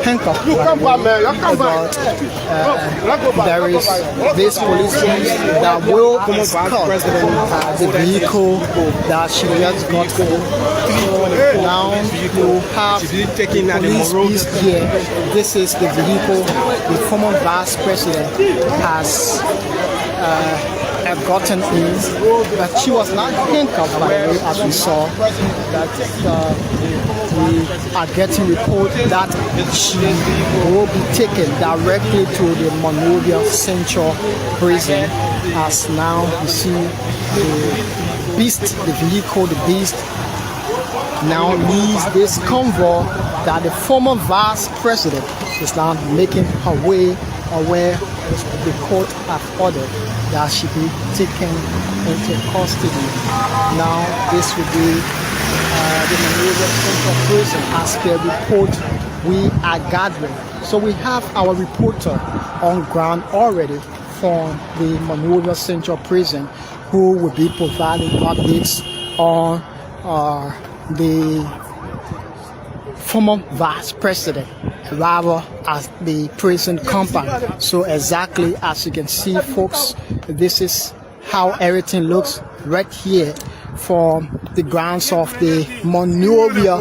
handcuffed. You come back, man. You come back. There is this policeman that will escort the vehicle that she just got for. Now you have police beast here. This is the vehicle the former vice president has gotten in, but she was not handcuffed, by the way, as we saw. That we are getting report that she will be taken directly to the Monrovia Central Prison. As now you see the beast, the vehicle, the beast now leads this convoy that the former vice president is now making her way where the court have ordered that she be taken into custody. Now this will be the Monrovia Central Prison as per report we are gathering. So we have our reporter on ground already from the Monrovia Central Prison who will be providing updates on the former vice president arrival at the prison compound. So exactly as you can see, folks, this is how everything looks right here from the grounds of the Monrovia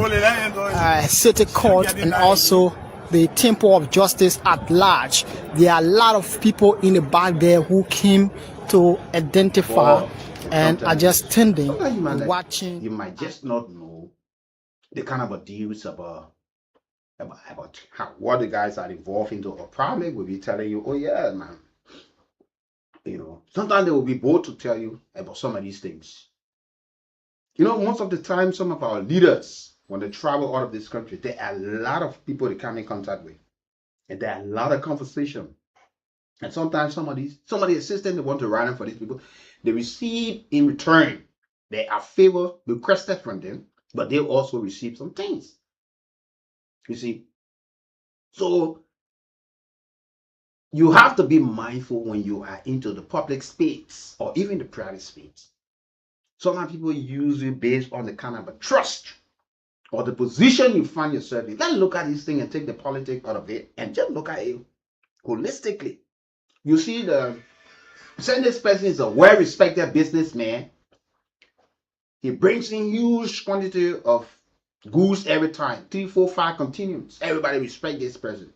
City Court and also the Temple of Justice at large. There are a lot of people in the back there who came to identify and are just standing and watching. You might just not know the kind of deals about how, what the guys are involved into, or probably will be telling you, oh yeah, man. You know, sometimes they will be bold to tell you about some of these things. You know, most of the time, some of our leaders, when they travel out of this country, there are a lot of people they come in contact with, and there are a lot of conversation. And sometimes some of the assistants they want to run for these people, they receive in return there are favor requested from them, but they also receive some things. You see, so you have to be mindful when you are into the public space or even the private space. Sometimes people use it based on the kind of a trust or the position you find yourself in. Let's look at this thing and take the politics out of it and just look at it holistically. You see, saying this person is a well-respected businessman. He brings in huge quantity of Goose every time. 3, 4, 5 continues. Everybody respect this person.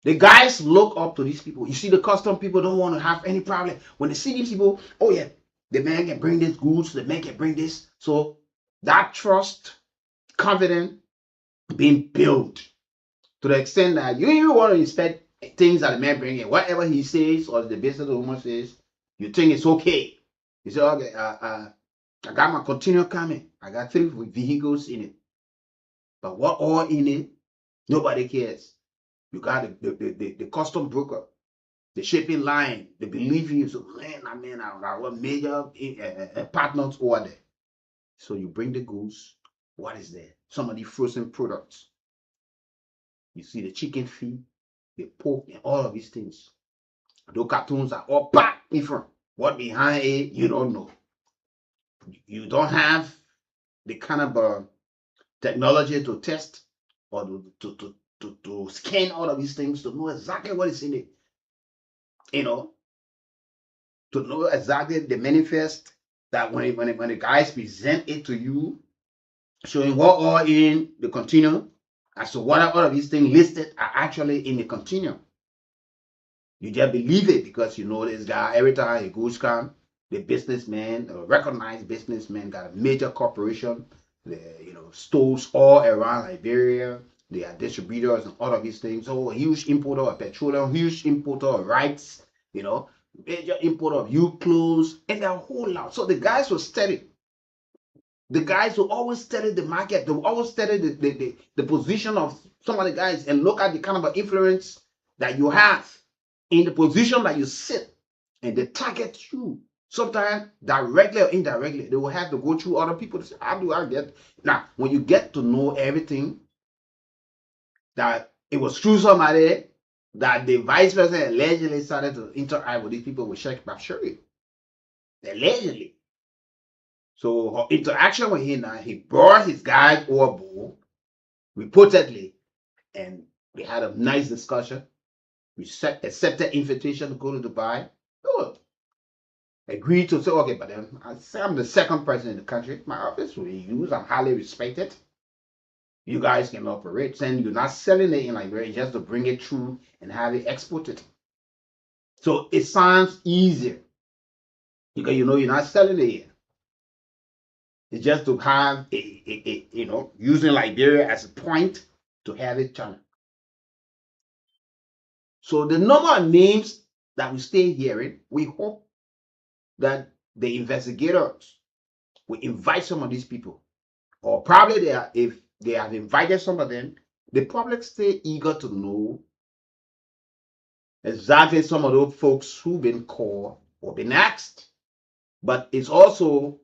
The guys look up to these people. You see, the custom people don't want to have any problem. When they see these people, oh yeah, the man can bring this goods, the man can bring this. So that trust, confidence being built to the extent that you even want to inspect things that the man bring in. Whatever he says or the business woman says, you think it's okay. You say, okay, I got my container coming. I got 3 vehicles in it. But what all in it, nobody cares. You got the custom broker, the shipping line, they believe you. So, man, I want major partners over there. So you bring the goods. What is there? Some of the frozen products. You see the chicken feet, the pork, and all of these things. Those cartoons are all packed in front. What behind it, you don't know. You don't have the kind of technology to test or to scan all of these things to know exactly what is in it. You know, to know exactly the manifest that when the guys present it to you, showing what all in the continuum, as to what all of these things listed are actually in the continuum. You just believe it because you know this guy. Every time he goes come, the businessman, a recognized businessman, got a major corporation, stores all around Liberia. They are distributors and all of these things. So a huge importer of petroleum, huge importer of rice, major importer of new clothes, and a whole lot. So the guys will study. The guys will always study the market. They will always study the position of some of the guys and look at the kind of influence that you have in the position that you sit, and they target you. Sometimes directly or indirectly, they will have to go through other people to say, how do I get? Now, when you get to know everything, that it was through somebody that the vice president allegedly started to interact with these people with Sheikh Bashiri. Allegedly. So her interaction with him now, he brought his guys overboard, reportedly, and they had a nice discussion. We accepted invitation to go to Dubai. Good. Agreed to say, okay, but then I say I'm the second person in the country. My office will be used. I'm highly respected. You guys can operate. And you're not selling it in Liberia just to bring it through and have it exported. So it sounds easier because you're not selling it here. It's just to have using Liberia as a point to have it China. So the number of names that we stay hearing, we hope that the investigators will invite some of these people, or probably if they have invited some of them, the public stay eager to know exactly some of those folks who've been called or been asked. But it's also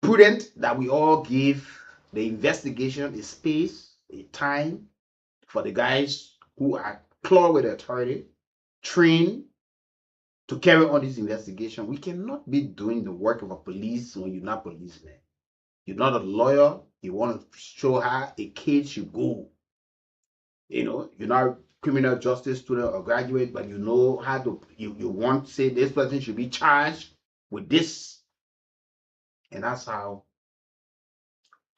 prudent that we all give the investigation a space, a time for the guys who are close with the authority, trained to carry on this investigation. We cannot be doing the work of a police when you're not policeman. You're not a lawyer. You want to show how a case should go. You're not a criminal justice student or graduate, but you know how to, you want to say this person should be charged with this. And that's how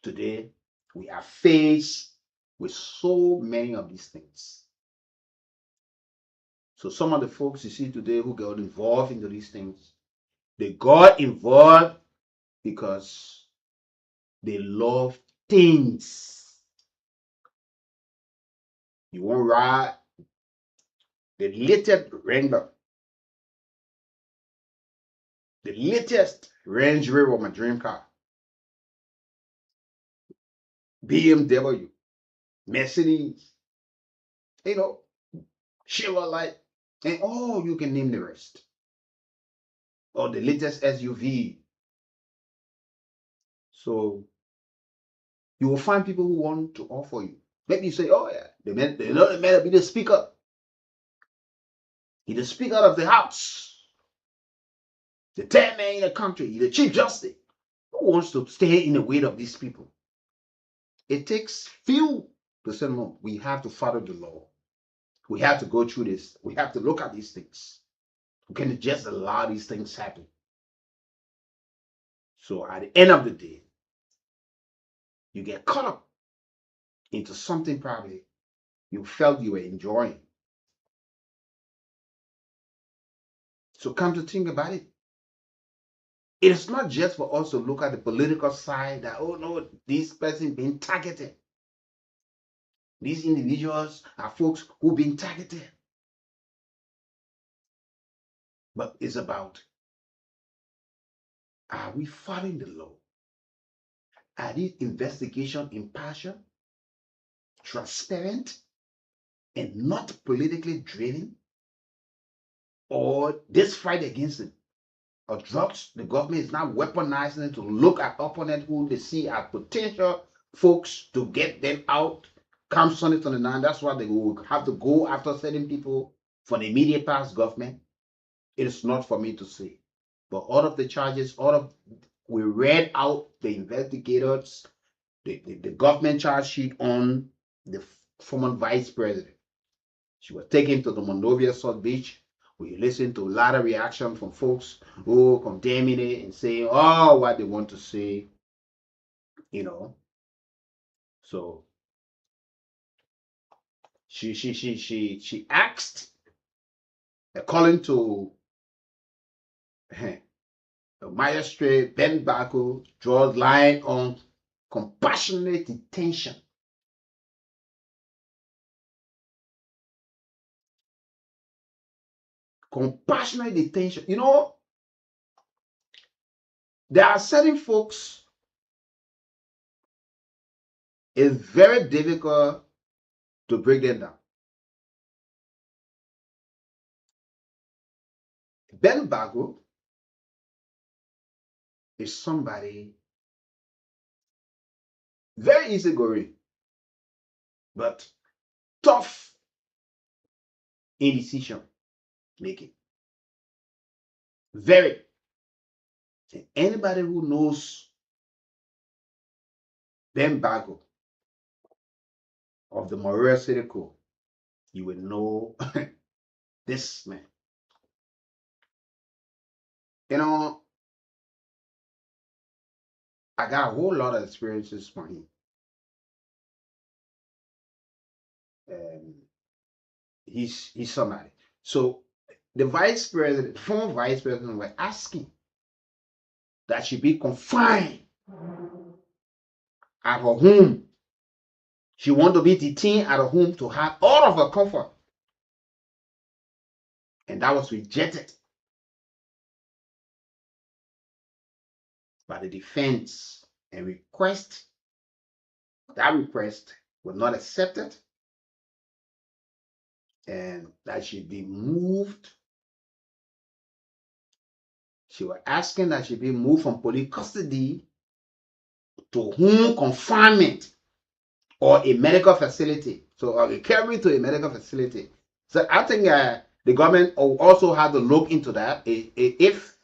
today we are faced with so many of these things. So some of the folks you see today who got involved into these things, they got involved because they love things. You want to ride the latest Wrangler, the latest Range Rover, my dream car, BMW, Mercedes, Chevrolet, and you can name the rest. Or the latest SUV. So you will find people who want to offer you. Maybe you say, oh yeah, the man will be the speaker. He's the speaker of the house. The third man in the country. He's the chief justice. Who wants to stay in the way of these people? It takes few to say, no, we have to follow the law. We have to go through this. We have to look at these things. We can't just allow these things happen. So at the end of the day, you get caught up into something probably you felt you were enjoying. So come to think about it, it is not just for us to look at the political side that, oh no, this person being targeted. These individuals are folks who've been targeted. But it's about, are we following the law? Are these investigations impartial, transparent, and not politically driven? Or this fight against it, or drugs, the government is now weaponizing it to look at opponents who they see as potential folks to get them out. Come Sunday 29, that's why they will have to go after certain people for the immediate past government. It is not for me to say. But all of the charges, we read out the investigators, the government charge sheet on the former vice president. She was taken to the Monrovia South Beach. We listened to a lot of reaction from folks who condemning it and saying, oh, what they want to say, So she asked, according to the magistrate Ben Baku, draws line on compassionate detention. Compassionate detention. There are certain folks, it's very difficult to break them down. Ben Baku is somebody very easygoing, but tough in decision making. Very. And anybody who knows Ben Baku of the Monrovia City Code, you will know this man. I got a whole lot of experiences from him. He's somebody. So the former vice president were asking that she be confined at her home. She want to be detained at her home to have all of her comfort. And that was rejected by the defense, and that request was not accepted, and that she be moved. She was asking that she be moved from police custody to home confinement or a medical facility. So carry to a medical facility. So I think the government also had to look into that. If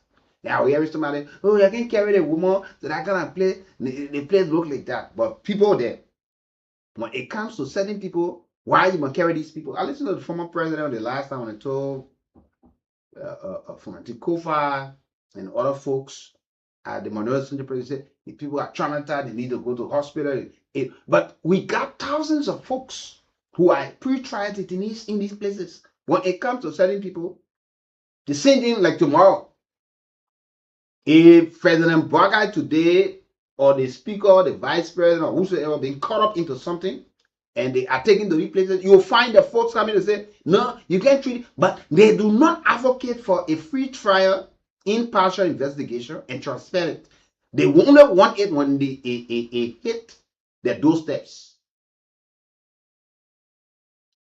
now we hear somebody, oh, you can carry the woman to that kind of place, the place look like that. But people there, when it comes to certain people, why you must carry these people? I listened to the former president the last time when I told from Kofa and other folks at the Monrovia City President, the people are traumatized, they need to go to hospital. But we got thousands of folks who are pre-trial detainees in these places. When it comes to certain people, the same thing like tomorrow. If President Boakai today, or the speaker, or the vice president, or whosoever being caught up into something, and they are taken to these places, you'll find the folks coming to say, no, you can't treat it. But they do not advocate for a free trial, impartial investigation, and transparent. They only want it when they hit their doorsteps.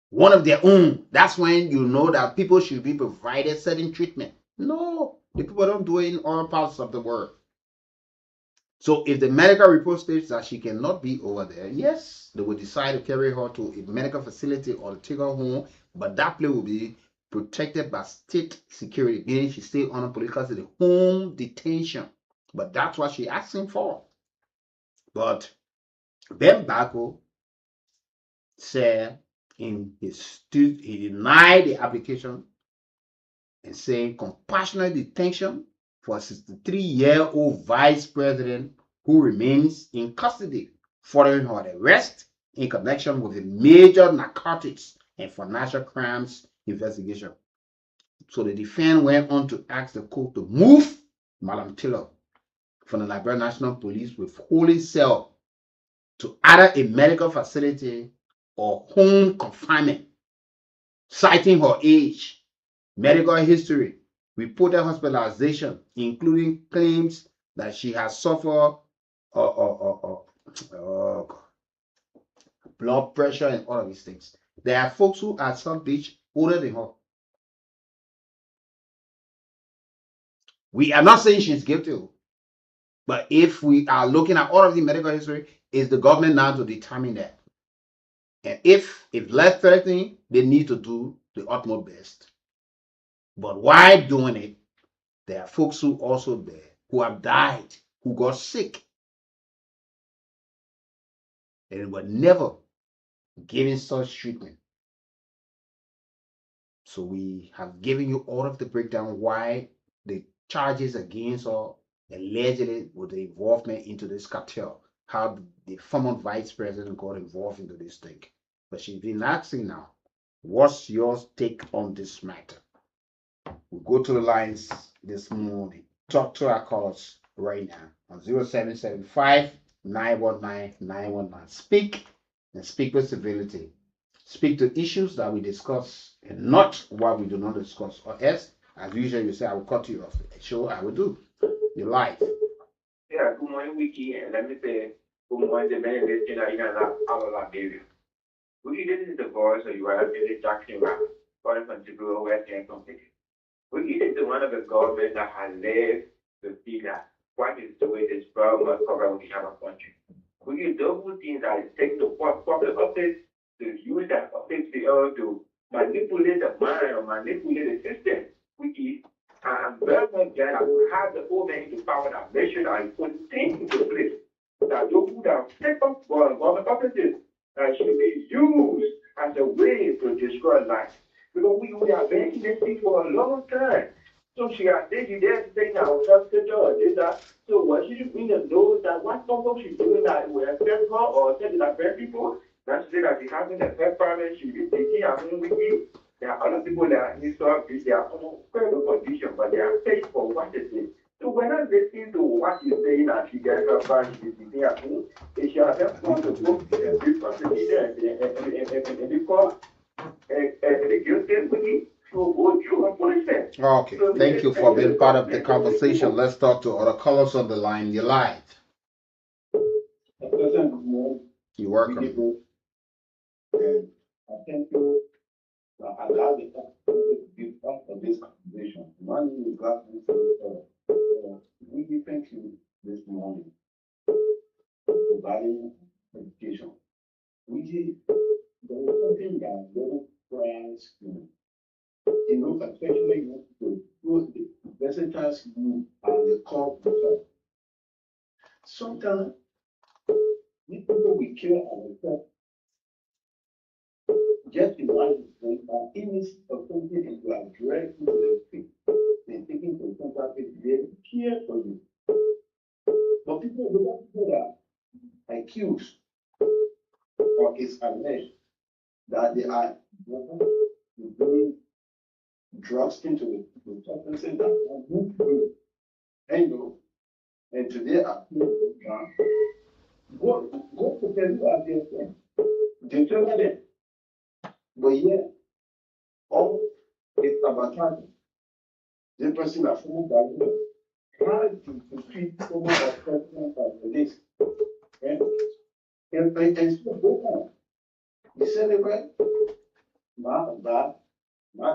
One of their own. That's when you know that people should be provided certain treatment. No, the people don't do it in all parts of the world. So if the medical report states that she cannot be over there, yes, they will decide to carry her to a medical facility or take her home, but that place will be protected by state security, meaning she stay on a police custody, home detention. But that's what she's asking for. But Ben Baku said he denied the application and saying compassionate detention for a 63-year-old vice president who remains in custody. following her arrest in connection with a major narcotics and financial crimes investigation. So the defense went on to ask the court to move Madam Taylor from the Liberia National Police withholding cell to either a medical facility or home confinement, citing her age, medical history, reported hospitalization, including claims that she has suffered blood pressure and all of these things. There are folks who are some bitch older than her. We are not saying she's guilty, but if we are looking at all of the medical history, it's the government now to determine that. And if less threatening, they need to do the utmost best. But while doing it, there are folks who also there who have died, who got sick, and were never given such treatment. So we have given you all of the breakdown why the charges against her allegedly with the involvement into this cartel, how the former vice president got involved into this thing. But she's been asking now, what's your take on this matter? We'll go to the lines this morning. Talk to our callers right now on 0775 919 919. Speak and speak with civility. Speak to issues that we discuss and not what we do not discuss. Or else, as usual, you say, I will cut you off. Sure, I will do. You're live. Yeah, good morning, Wiki. And let me say, good morning, the men listening out Liberia. Wiki, this is the voice of you are really talking about. Calling from Chicago, West End, Wiki is the one of the government that has led to see that what is doing this problem must cover with the other country. Wiki, those things that is taking the public office to use that office to manipulate the mind or manipulate the system. Wiki, I'm very much glad I will have the whole man into power that make sure that I put things into place that those who have taken up government offices should be used as a way to destroy life. Because we have been in this thing for a long time. So she has said you there saying I will help the judge, did that. So what she mean to know that what some she's doing that will affect her or tell that affect people, that's say that she having a fair problem, she be taking her own with you. There are other people that are in service, they are on incredible condition, but they are paid for what they say. So when I listen to what she's saying that she gets her family, she's taking her own, she has helped her to go to the procedure and the court. Okay, thank you for being part of the conversation. Let's talk to other callers on the line. You're live. You're welcome. I thank you for allowing us to be part of this conversation. One is God, we thank you this morning for providing education. There was something that little friends do. Especially those visitors who are the core people. Sometimes we people we kill ourselves just imagine that image of something is like direct into the street and taking to contact with they care for you. But people that are accused or is alleged that they are bringing drugs into the substances that will move you. And today I feel go to tell you as their friend. They tell them. But yeah, all is about time. The person that formed by trying to treat someone as president as this. And still go on. You celebrate my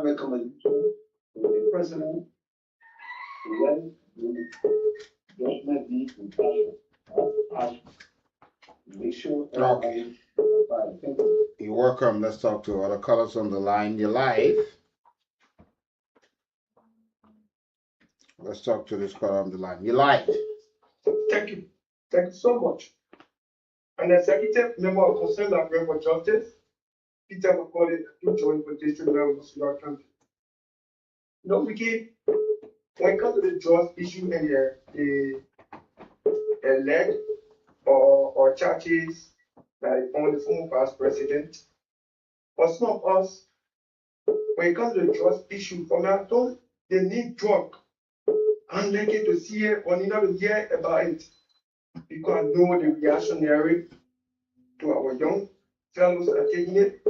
recommendation to the president to let the judgment be compassion. Make sure Okay. You're welcome. Let's talk to other callers on the line. You're live. Let's talk to this caller on the line. You're live. Thank you. Thank you so much. An executive member of Concerned Library for Justice, Peter McCauley, to join petition member of Sudan County. You know, Wiki, when it comes to the drugs issue and the lead, or charges like on the former vice president. But some of us, when it comes to the drug issue, for me, I don't they need drug. I'm likely to see it or need to hear about it because I know the reactionary to our young fellows are taking it.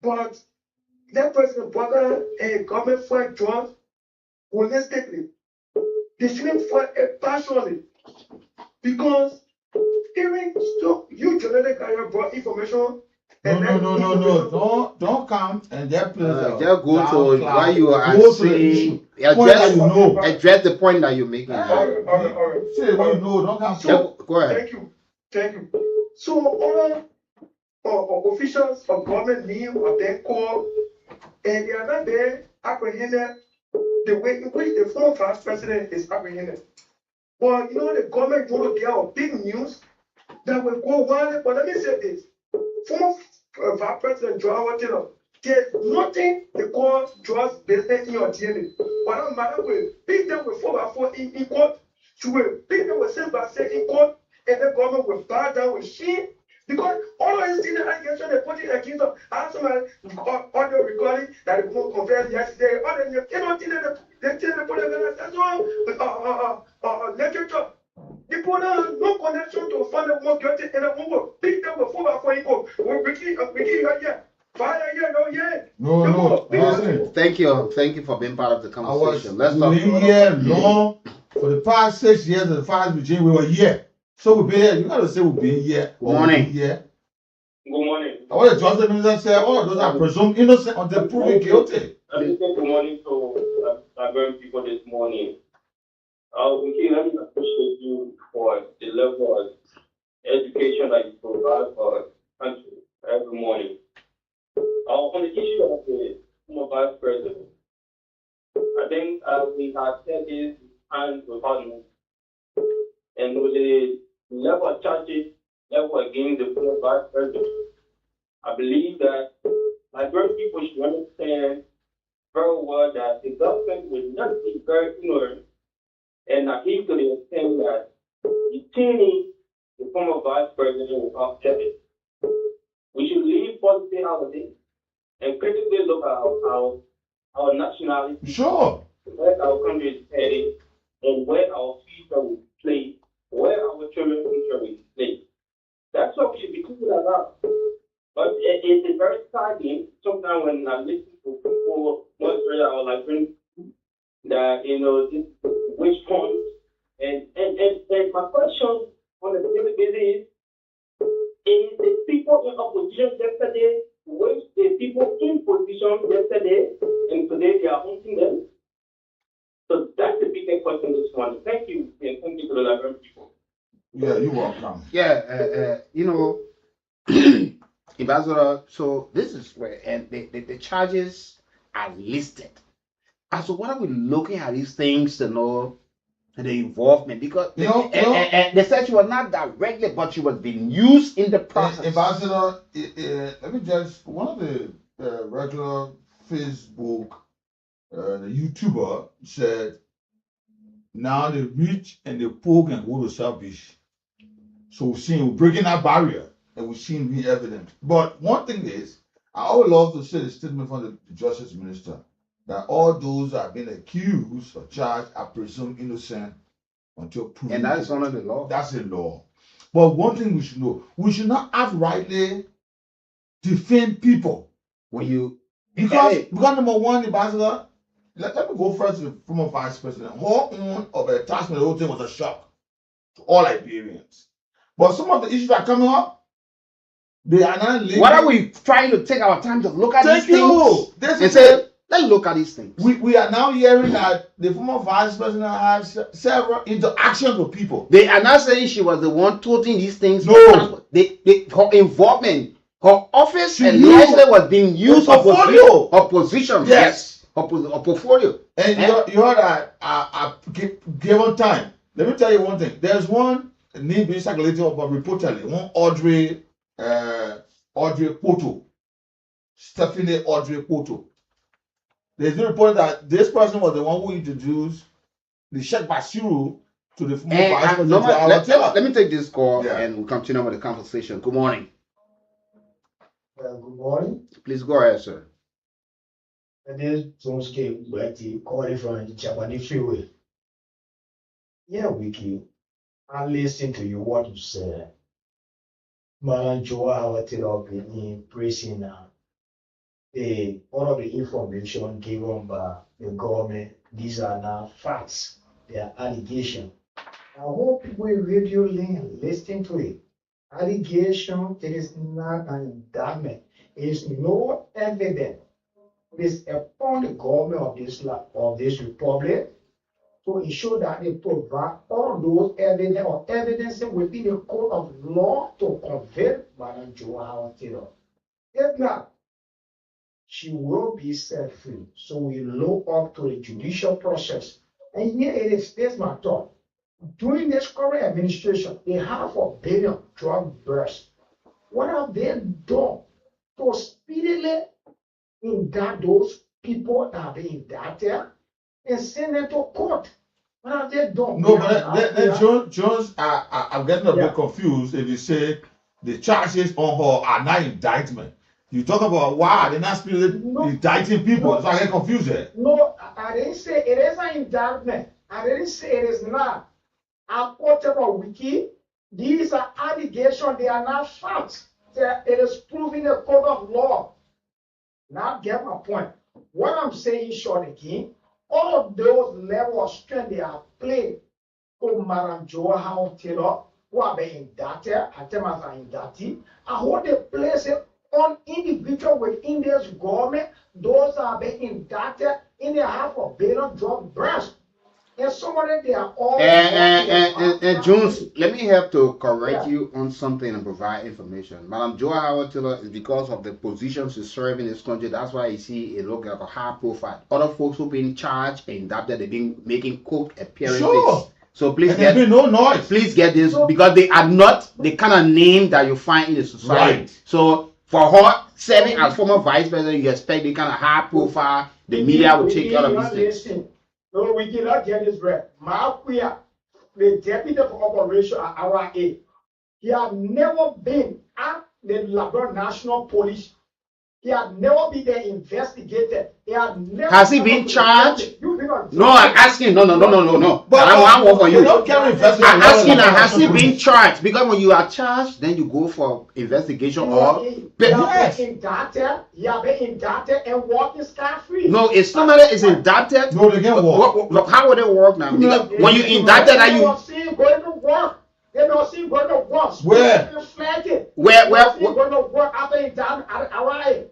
But that person brought a government for drugs holistically. They shouldn't fight it passionately because even so, you genetic carrier brought information. No. Don't come and just just go to why you are saying. Address the point that you're making. All right. Say what you know. Don't come. So, go ahead. Thank you. So all officials of government name are then called, and they are not there apprehended the way in which the former vice president is apprehended. But the government want to get out big news that will go wild. But let me say this: former vice president Joao Taylor, there's nothing they call drugs business in your DNA. But no matter what, pick them with 4x4 in court. You will pick them with 6x6 in court, and the government will bow down with shit. Because all of these things allegations they put it against them. I have some audio recording that they won't confess yesterday. All the they put it as well. Literature. They put no connection to find the one guilty and the one will pick them with 4x4 in court. We keep here. Fire here, no yet. No. Thank you for being part of the conversation. Let's talk. Here long for the past 6 years of the fires regime. We were here. So we've been here. You gotta say we've been here. Good morning. Good morning. What the justice minister said, all of those are presumed innocent until proven guilty. Good morning to Nigerian people this morning. We let me appreciate you for the level of education that you provide for our country every morning. On the issue of the former vice president, I think we have said this time without moving. And with the level of charges level against the former vice president, I believe that Nigerian people should understand very well that the government will not be very ignorant and naive to the extent that detaining the former vice president without evidence. We should leave policy out of it and critically look at our nationality, sure, where our country is headed, and where our future will play, where our children's future will play. That's what we should be thinking about. But it's very exciting sometimes when I listen to people, much better our Liberian, that this witch hunt. And my question on a daily basis is the people in opposition yesterday, which the people in position yesterday, and today they are hunting them. So that's the biggest question this morning. Thank you, and thank you to the Liberian people. Yeah, you're welcome. Ambassador, so this is where, and the charges are listed. And so what are we looking at these things to know the involvement? Because they said she was not directly, but she was being used in the process. Ambassador, let me just, one of the regular Facebook the YouTuber said, now the rich and the poor can go to South Beach. So we're breaking that barrier, and we've seen the evidence. But one thing is, I always love to say the statement from the Justice Minister that all those that have been accused or charged are presumed innocent until proven. And that is under the law. That's the law. But one thing we should know, we should not outrightly defend people. Because number one, Ambassador, let me go first to the former vice president. Her own of the attachment, the whole thing was a shock to all Liberians. But some of the issues that are coming up, they are not linked. What are we trying to take our time to look at these things? And say, let's look at these things. We are now hearing that the former vice president has several interactions with people. They are not saying she was the one toting these things. No. Her involvement, her office and legislature was being used for her position. Yes. Her portfolio. And you heard that I given time. Let me tell you one thing. There's one name being circulated about reportedly, one Audrey Poto. Stephanie Audrey Poto. There's been reported that this person was the one who introduced the Sheikh Basiru to the former Vice President. Let me take this call and we'll continue with the conversation. Good morning. Good morning. Please go ahead, sir. This is Zonske Betty calling from the Japanese freeway. Yeah, Wiki. I listened to you what you said. Man, Joe, how to up in praising all of the information given by the government. These are now facts. They are allegations. I hope people in radio lane listen to it. Allegation, it is not an indictment. It is no evidence. It is upon the government of this republic to ensure that they provide all those evidence or evidence within the code of law to convict Madam Joe Howard Taylor. If not, she will be set free. So we look up to the judicial process. And here it is, this my thought. During this current administration, they have $1 billion drug bursts. What have they done to speedily indict those people that have been indicted and send them to court? What have they done? No, but then Jones, I'm getting a bit confused if you say the charges on her are not indictment. You talk about why they're not speedily indicting people. So I get confused there. No, I didn't say it is an indictment. I didn't say it is not. I quoted a wiki. These are allegations. They are not facts. It is proving a code of law. Now get my point. What I'm saying short again, all of those levels of strength they are played to Madam Joe Howard Taylor, who have been indicted, and them as an indictee, and who they place it on individual within this government, those are being indicted in the $500 million drug burst. And some of them, they are all. And Jones, let me help to correct you on something and provide information. Madam Joe Howard Taylor is because of the position she serves in this country. That's why you see it look like a high profile. Other folks who've been charged and indicted, they've been making court appearances. Sure. So please get no noise. Please get this because they are not the kind of name that you find in the society. Right. So for her serving as former vice president, you expect the kind of high profile. The media will take care of these things. No, we cannot get this right. Makuya, the deputy for operation at RA, he had never been at the Labrador National Police. He had never been there investigated. He had never. Has he been charged? No, I'm asking. No. But I'm one for you. I'm asking, has he been charged? Because when you are charged, then you go for investigation or. He has been indicted and walking scot-free. No, if somebody is indicted, no, they can't walk. How would they work now? Because when you indicted, that you. See going to work. They don't see going to work. Where? Where? Going to work after indictment at RIA.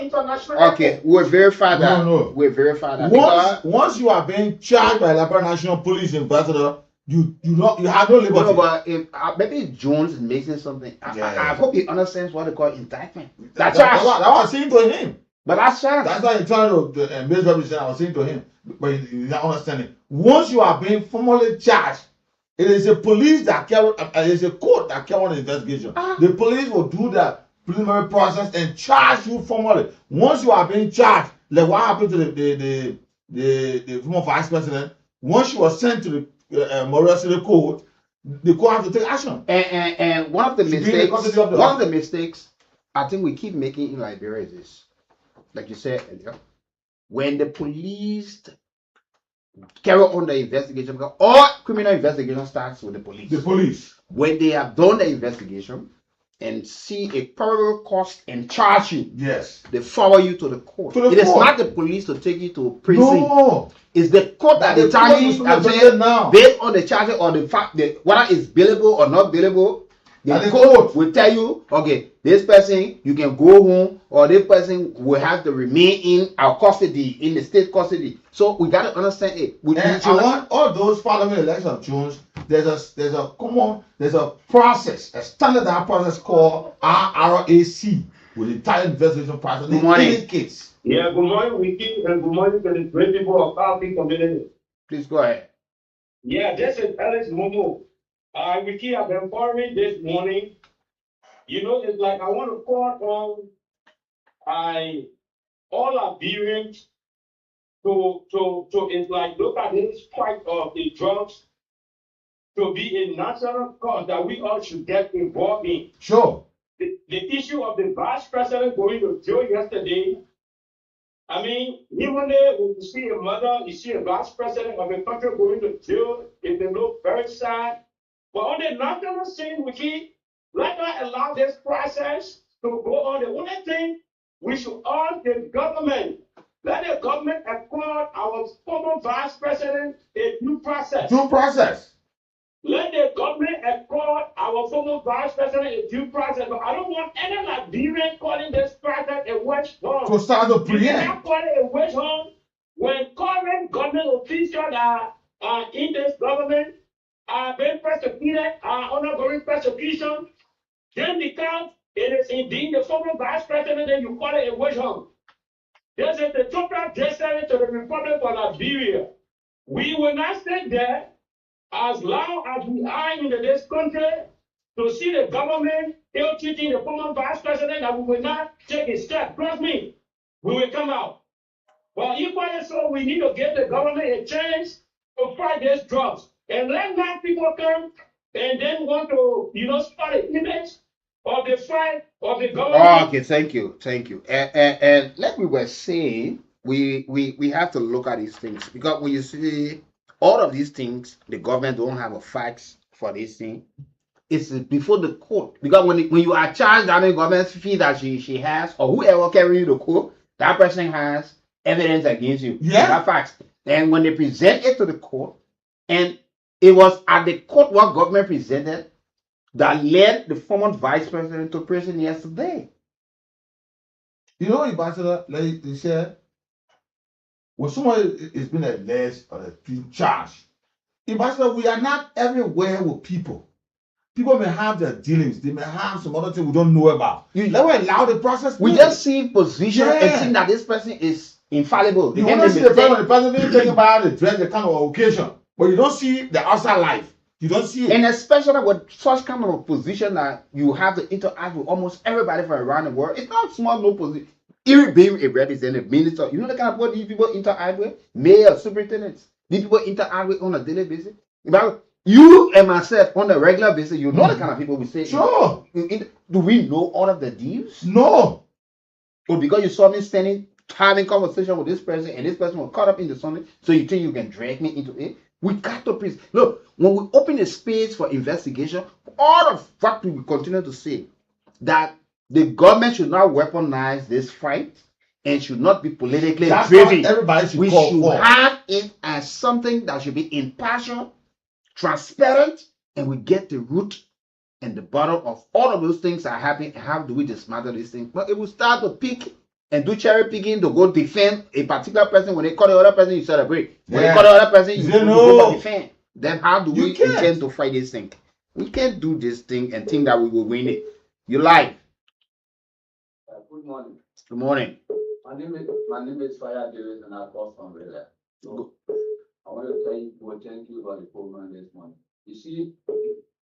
International. Okay, we'll verify that. No. We'll verify that. Once you are being charged by Labrador National Police Ambassador, you have no liberty. No, but if maybe Jones is making something, I hope he understands what they call indictment. That's what I was saying to him. But that's charge. That's why you're trying to misrepresent. I was saying to him, but you're not understanding. Once you are being formally charged, it is the police that carry. It is a court that carry on the investigation. The police will do that preliminary process and charge you formally. Once you are being charged, like what happened to the former vice president, once you were sent to the Memorial City Court, the court has to take action. And one of the mistakes I think we keep making in Liberia is this, like you said earlier, when the police carry on the investigation, because all criminal investigation starts with the police. The police. When they have done the investigation and see a probable cause and charge you, yes, they forward you to the court. It is not the police to take you to prison. No. It's the court that determines based on the charges or the fact that whether it's bailable or not bailable. The court will tell you, okay, this person you can go home, or this person will have to remain in our custody, in the state custody. So we got to understand it. I want all those following the election of Jones. There's a process, a standardized process called RRAC, with the entire investigation process. Good morning. Yeah, good morning, Wiki, and good morning to the great people of our community. Please go ahead. Yeah, this is Alice Momo. Wiki, I've been following this morning. You know, it's like I want to call on all Liberians to it's like look at this fight of the drugs to be a national cause that we all should get involved in. Sure. The issue of the vice president going to jail yesterday, I mean, even though when you see a mother, you see a vice president of a country going to jail, it may look very sad. But on the national scene, let us allow this process to go on. The only thing we should ask the government, let the government accord our former vice president a due process. Due process. Let the government accord our former vice president a due process. But I don't want any Liberian calling this process a witch hunt. To start the You preempt. cannot call it a witch hunt when current government officials are in this government are being persecuted, are undergoing persecution. Then because it is indeed the former vice president, then you call it a witch hunt. This is the total disservice to the Republic of Liberia. We will not stay there as long as we are in this country to see the government ill-treating the former vice president, that we will not take a step. Trust me, we will come out. But equally so, we need to give the government a chance to fight these drugs. And let not people come and then want to, start an image of the fight of the government. Okay, thank you. And like we were saying, we have to look at these things, because when you see all of these things, the government don't have a facts for this thing. It's before the court, because when you are charged on the government's fee that she has, or whoever carrying you to court, that person has evidence against you. Yeah. That facts. And when they present it to the court, and it was at the court what government presented that led the former vice president to prison yesterday. You know, Ambassador, like they said, when somebody is being alleged or being charged, Ambassador, we are not everywhere with people. People may have their dealings. They may have some other thing we don't know about. Let me allow the process. We just see position and think that this person is infallible. You want to see the person being taken about the dress, the kind of occasion, but you don't see the outside life. You don't see it. And especially with such kind of a position that you have to interact with almost everybody from around the world. It's not small, no position. Even being a representative, minister, you know the kind of people these people interact with? Mayor, superintendents. These people interact with on a daily basis. About you and myself on a regular basis, you know the kind of people we say. Sure. Do we know all of the deals? No. Or because you saw me standing, having conversation with this person, and this person was caught up in the something, so you think you can drag me into it? We got to please look. When we open a space for investigation, all of what we will continue to say, that the government should not weaponize this fight and should not be politically driven. Everybody should we call should for. have it as something that should be impartial, transparent, and we get the root and the bottom of all of those things that are happening. How do we dismantle these things? But it will start to pick and do cherry picking to go defend a particular person. When they call the other person, you celebrate. When they call the other person, you go defend. Then how do we intend to fight this thing? We can't do this thing and think that we will win it. You lie. Good morning. Good morning. My name is Fire Davis, and I call from Rela. So I want to thank you for the program this morning. You see,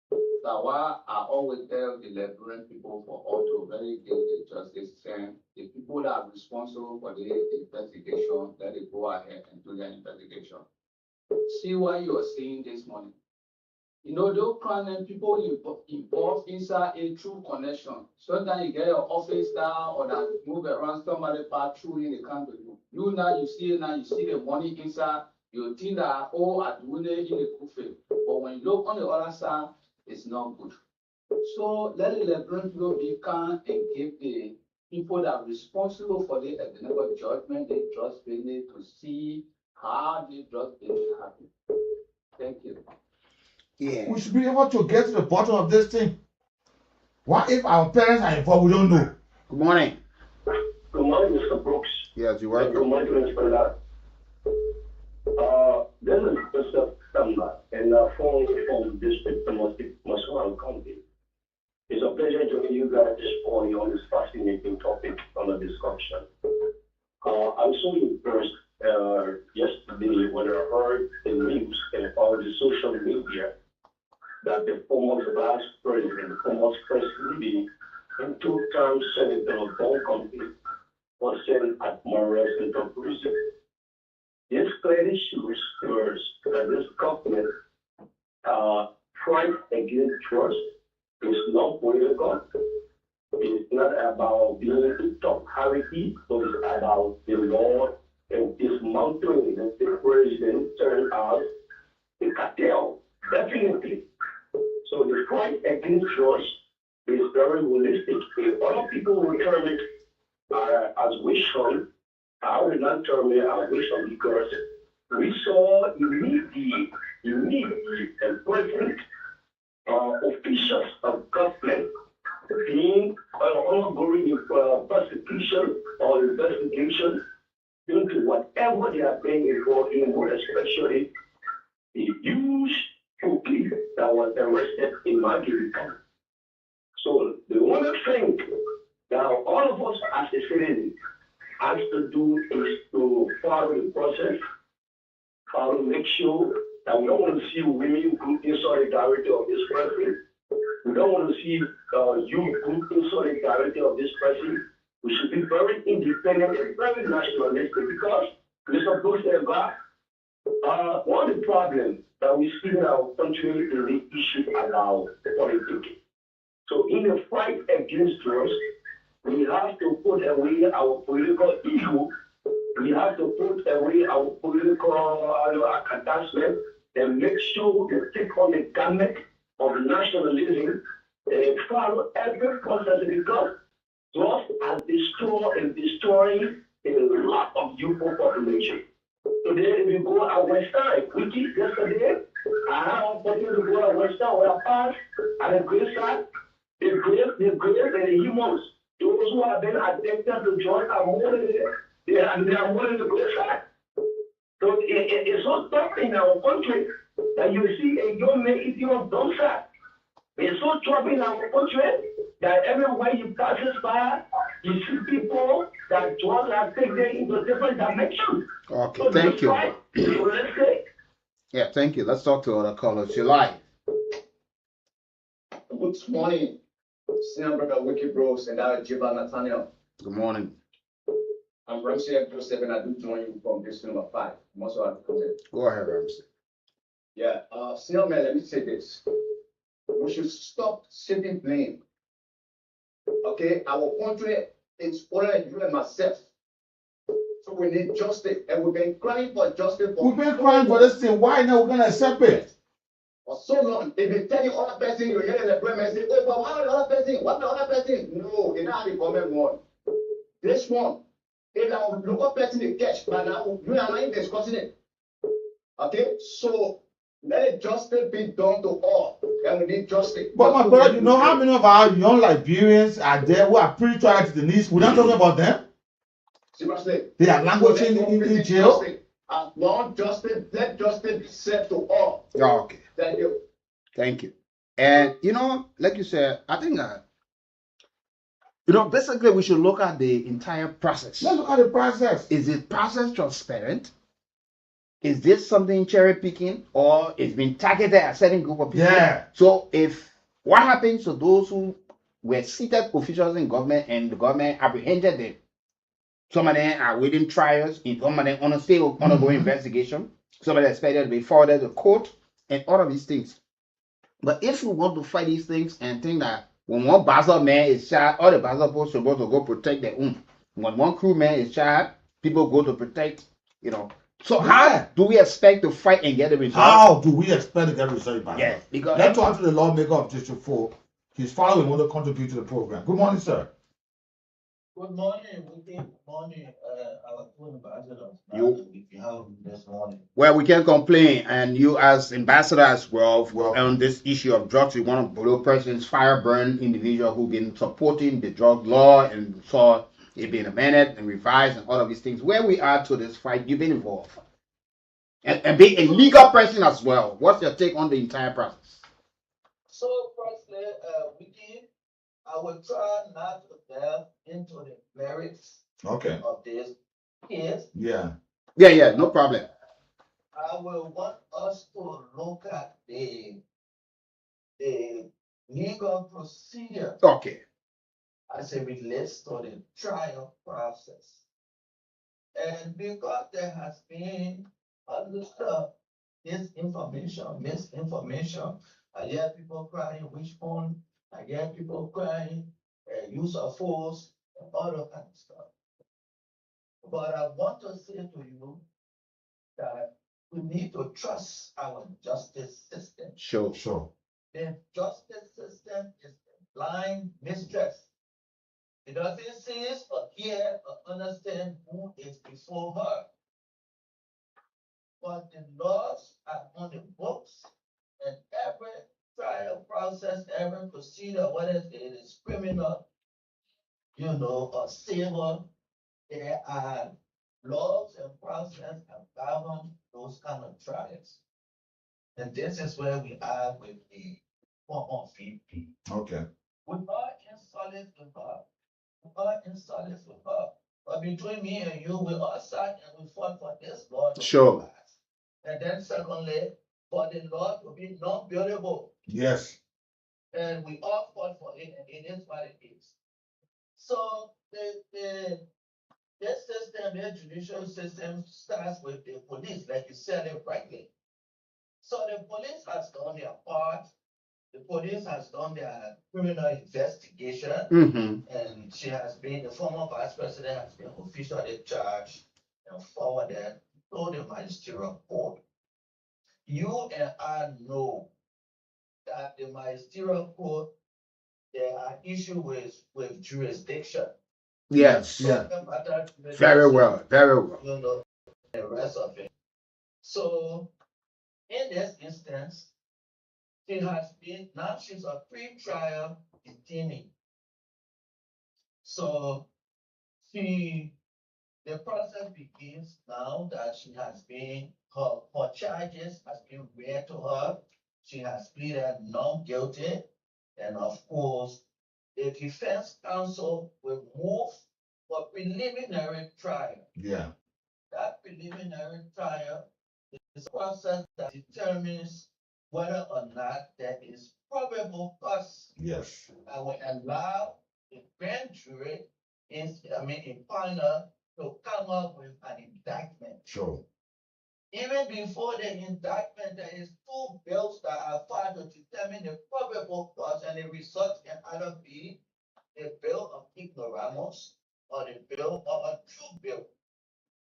that why I always tell the Liberian people for all to very get the justice, and the people that are responsible for the investigation, let it go ahead and do their investigation. See what you are seeing this morning. You know, those crime and people involved inside a true connection. Sometimes you get your office down or that move around, somebody pass through in the country. You see the money inside, you think that, oh, I do it in the good. But when you look on the other side, it's not good. So let the Liberian people be calm and give the people that are responsible for the economic judgment, the trust business, to see how the trust business happen. Thank you. Yeah. We should be able to get to the bottom of this thing. What if our parents are involved? We don't know. Good morning. Good morning, Mr. Brooks. Yes, you're welcome. Good morning, Mr. Lad. This is Mr. Tamba, and phone from District Maswan County. It's a pleasure joining you guys on this fascinating topic on the discussion. I'm so impressed yesterday when I heard the news and all the social media that the former vice president, former first lady, and two-time senator of Bone County was sent at Morris into prison. This clearly shows first that this government fight against trust is not political. It's not about being a top hierarchy, but it's about the law and dismantling the president turned out a cartel. Definitely. So the fight against trust is very realistic. A lot of people will term it as wish hunt. I will not term it as wish hunt because we saw immediate and present officials of government being ongoing persecution or investigation into whatever they are being involved in, more especially the huge cookie that was arrested in Marjorie County. So the only thing that all of us as a citizen has to do is to follow the process, follow, make sure that we don't want to see women group in solidarity of this person. We don't want to see youth group in solidarity of this person. We should be very independent and very nationalistic because we're supposed to have one of the problems that we see in our country is the issue about politics. So in the fight against trust, we have to put away our political ego. We have to put away our political attachment and make sure we take on the garment of nationalism and follow every process because trust has destroyed and destroying a lot of youth population. Today, if you go at West Side, which is yesterday, I had an opportunity to go at West Side where I passed at the graveside, the grave and the humans, those who have been addicted to drugs are mourning they are mourning the graveside. So it's so tough in our country that you see a young man eating on dumpster. It's so tough in our country that everywhere you pass by, you see people that drugs are taken into different dimensions. Okay, So thank you. Yeah, thank you. Let's talk to other callers. You're live. Good morning, Senior Brother Wiki Bros and Jiba Nathaniel. Good morning. I'm Ramsey Joseph and I do join you from district number 5. I'm also at the content. Go ahead, Ramsey. Yeah, Senior Man, let me say this. We should stop shifting blame. Okay, our country is only you and myself. So we need justice, and we've been crying for justice. We've been crying for this thing. Why now we're gonna accept it? For so long, if you tell the other person, you hear the problem and say, oh, but what the other person? What the other person? No, it's not the comment one. This one, if our local person is catch, but now you and I are discussing it. Okay, so let justice be done to all, and we need justice. But my brother, you know how many of our young Liberians are there who are pre-trial to the knees? We're not talking about them. Seriously. They are languishing in jail. As long justice, let justice be said to all. Okay. Thank you. Thank you. And like you said, I think basically we should look at the entire process. Let's look at the process. Is the process transparent? Is this something cherry picking, or it's been targeted at a certain group of people? Yeah. So what happens to those who were seated officials in government and the government apprehended them? Some of them are waiting trials, some of them on a still ongoing investigation. Some of them expected to be forwarded to court and all of these things. But if we want to fight these things and think that when one Basel man is shot, all the Basel folks are supposed to go protect their own. When one crew man is shot, people go to protect, So how do we expect to fight and get the result? How do we expect to get the result? Yes, because let's talk to the lawmaker of District 4. His following want to contribute to the program. Good morning, sir. Good morning, good morning, our two ambassadors. You have this morning. Well, we can't complain, and you as ambassador as well on this issue of drugs. We want to blow President's fireburn individual who've been supporting the drug law and saw it being amended and revised and all of these things. Where we are to this fight, you've been involved. And being a legal person as well. What's your take on the entire process? So, firstly, I will try not to delve into the merits of this case. Yeah, no problem. I will want us to look at the legal procedure. Okay. As it relates to the trial process. And because there has been a lot of disinformation, misinformation. I hear people crying which phone. I hear people crying use of force and all that kind of stuff. But I want to say to you that we need to trust our justice system. Sure. The justice system is a blind mistress. It doesn't see or hear or understand who is before her. But the laws are on the books, and every trial process, every procedure, whether it is criminal, or civil, there are laws and process that govern those kind of trials. And this is where we are with the form of VP. Okay. We are in solace with her. We are in solace with her. But between me and you, we all sat and we fought for this law to Sure. pass. And then secondly, for the law to be non-buildable. Yes. And we all fought for it, and it is what it is. So this system, the judicial system, starts with the police, like you said it rightly. So the police has done their part. The police has done their criminal investigation, and she has been, the former vice president has been officially charged and forwarded to the magisterial court. You and I know that the magisterial court, there are issues with jurisdiction. Yes. Yeah. Very well. The rest of it. So in this instance, she has been, now she's a pre-trial detainee. So the process begins now that she has been, her charges has been read to her. She has pleaded not guilty. And of course, the defense counsel will move for preliminary trial. Yeah. That preliminary trial is a process that determines whether or not there is probable cause. Yes. I will allow the grand jury, in panel, to come up with an indictment. Sure. Even before the indictment, there is two bills that are filed to determine the probable cause, and the result can either be a bill of ignoramus or the bill of a true bill.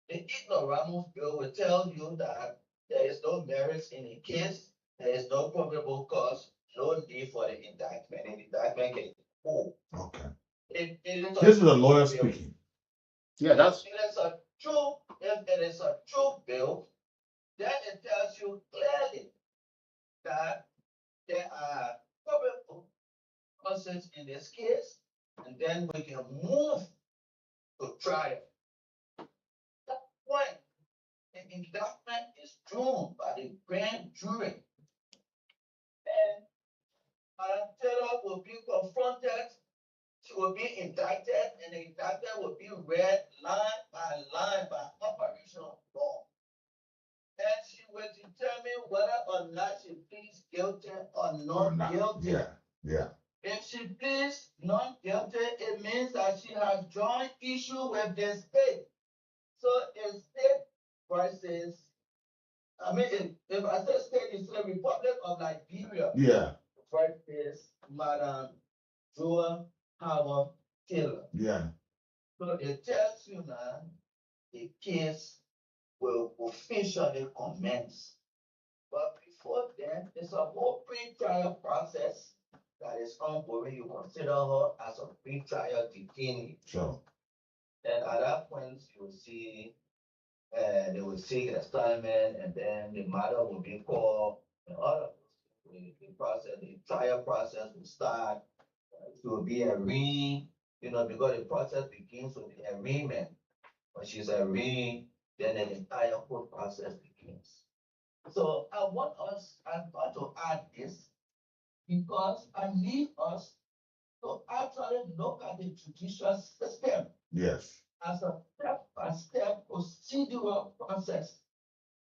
The ignoramus bill will tell you that there is no merits in the case, there is no probable cause, no need for the indictment. The indictment can go. Okay. This is a lawyer speaking. Yeah, that's. If it is a true bill, then it tells you clearly that there are probable causes in this case, and then we can move to trial. That point, the indictment is drawn by the grand jury, and Madam Taylor will be confronted. She will be indicted, and the indictment will be read line by line by operation of law. And she will determine whether or not she pleads guilty or not guilty. Yeah. If she pleads not guilty, it means that she has joined issue with the state. So if state versus, if I say state, it's the Republic of Liberia. Yeah. Versus Madam Joan Howard Taylor. Yeah. So it tells you now the case will officially commence. But before then, it's a whole pre-trial process that is ongoing. You consider her as a pre-trial detainee. Sure. And at that point, you will see, they will seek assignment, and then the matter will be called, and all of the trial process will start. It will be a because the process begins with the arraignment. When she's arraigned, then the entire court process begins. So I want to add this because I need us to actually look at the judicial system. Yes. As a step-by-step procedural process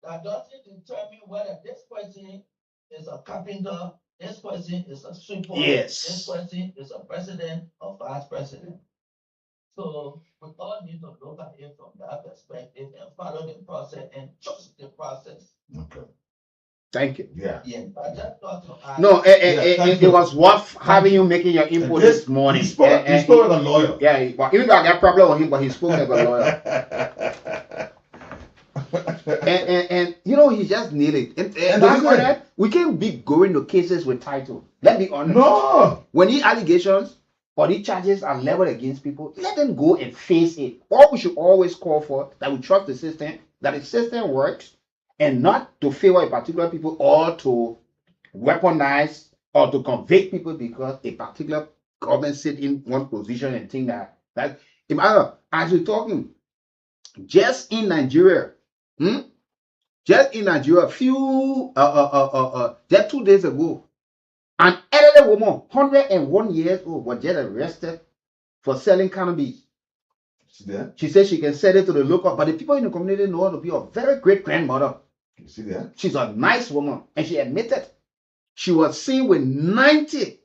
that doesn't determine whether this person is a carpenter, this person is a sweeper, this person is a president or vice president. So we all need to look at it from that perspective and follow the process and trust the process. Okay. Thank you. Yeah. But just not to add. No, it was worth having you making your input this morning. He spoke as a lawyer. Yeah, but even though I got problem with him, but he spoke as a lawyer. and you know, he just nailed it. And to be honest, we can't be going to cases with title. Let's be honest. No. When these allegations or these charges are leveled against people, let them go and face it. Or we should always call for that we trust the system, that the system works, and not to favor a particular people or to weaponize or to convict people because a particular government sit in one position and think that as we're talking, just in Nigeria, just just 2 days ago, an elderly woman, 101 years old, was just arrested for selling cannabis. Yeah. She said she can sell it to the local, but the people in the community know her to be a very great grandmother. You see that? She's a nice woman, and she admitted she was seen with 90,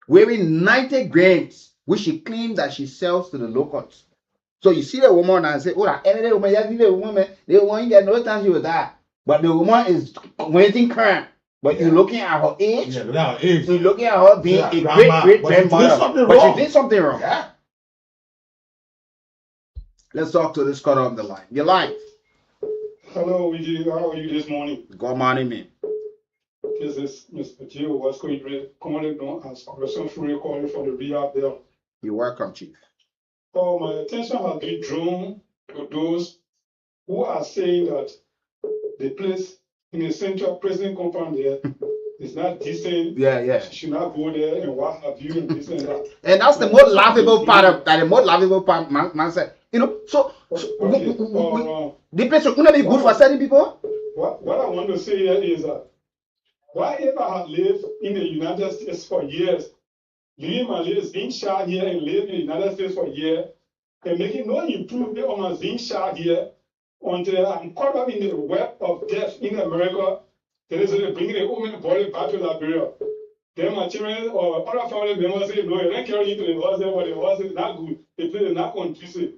wearing 90 grams, which she claimed that she sells to the locals. So you see the woman and say, "Oh, that elderly woman, yeah, the woman, the woman get no time she will die." But the woman is waiting current. But you're looking at her age. Yeah, without age. You're looking at her being a great grandmother. But she did something wrong. Yeah. Let's talk to this caller on the line. You're live. Hello, Vijay. How are you this morning? Good morning, man. This is Mr. Gio Wasco, commonly known as Correction Free, calling for the rehab there. You're welcome, Chief. So my attention has been drawn to those who are saying that the place in the central prison compound there is not decent. Yeah. She should not go there and what have you and this and that. And that's the most laughable part of that. The most laughable part, man said, you know, the place should not be good for certain people. What I want to say here is that why if I had lived in the United States for years, living my little zinc shard here and live in the United States for years, and making no improvement on my zinc shard here until I'm caught up in the web of death in America, then they say bringing the woman body back to Liberia. Then my children or other family members say, no, you don't carry it to the hospital, but the hospital is not good. The place is not conducive.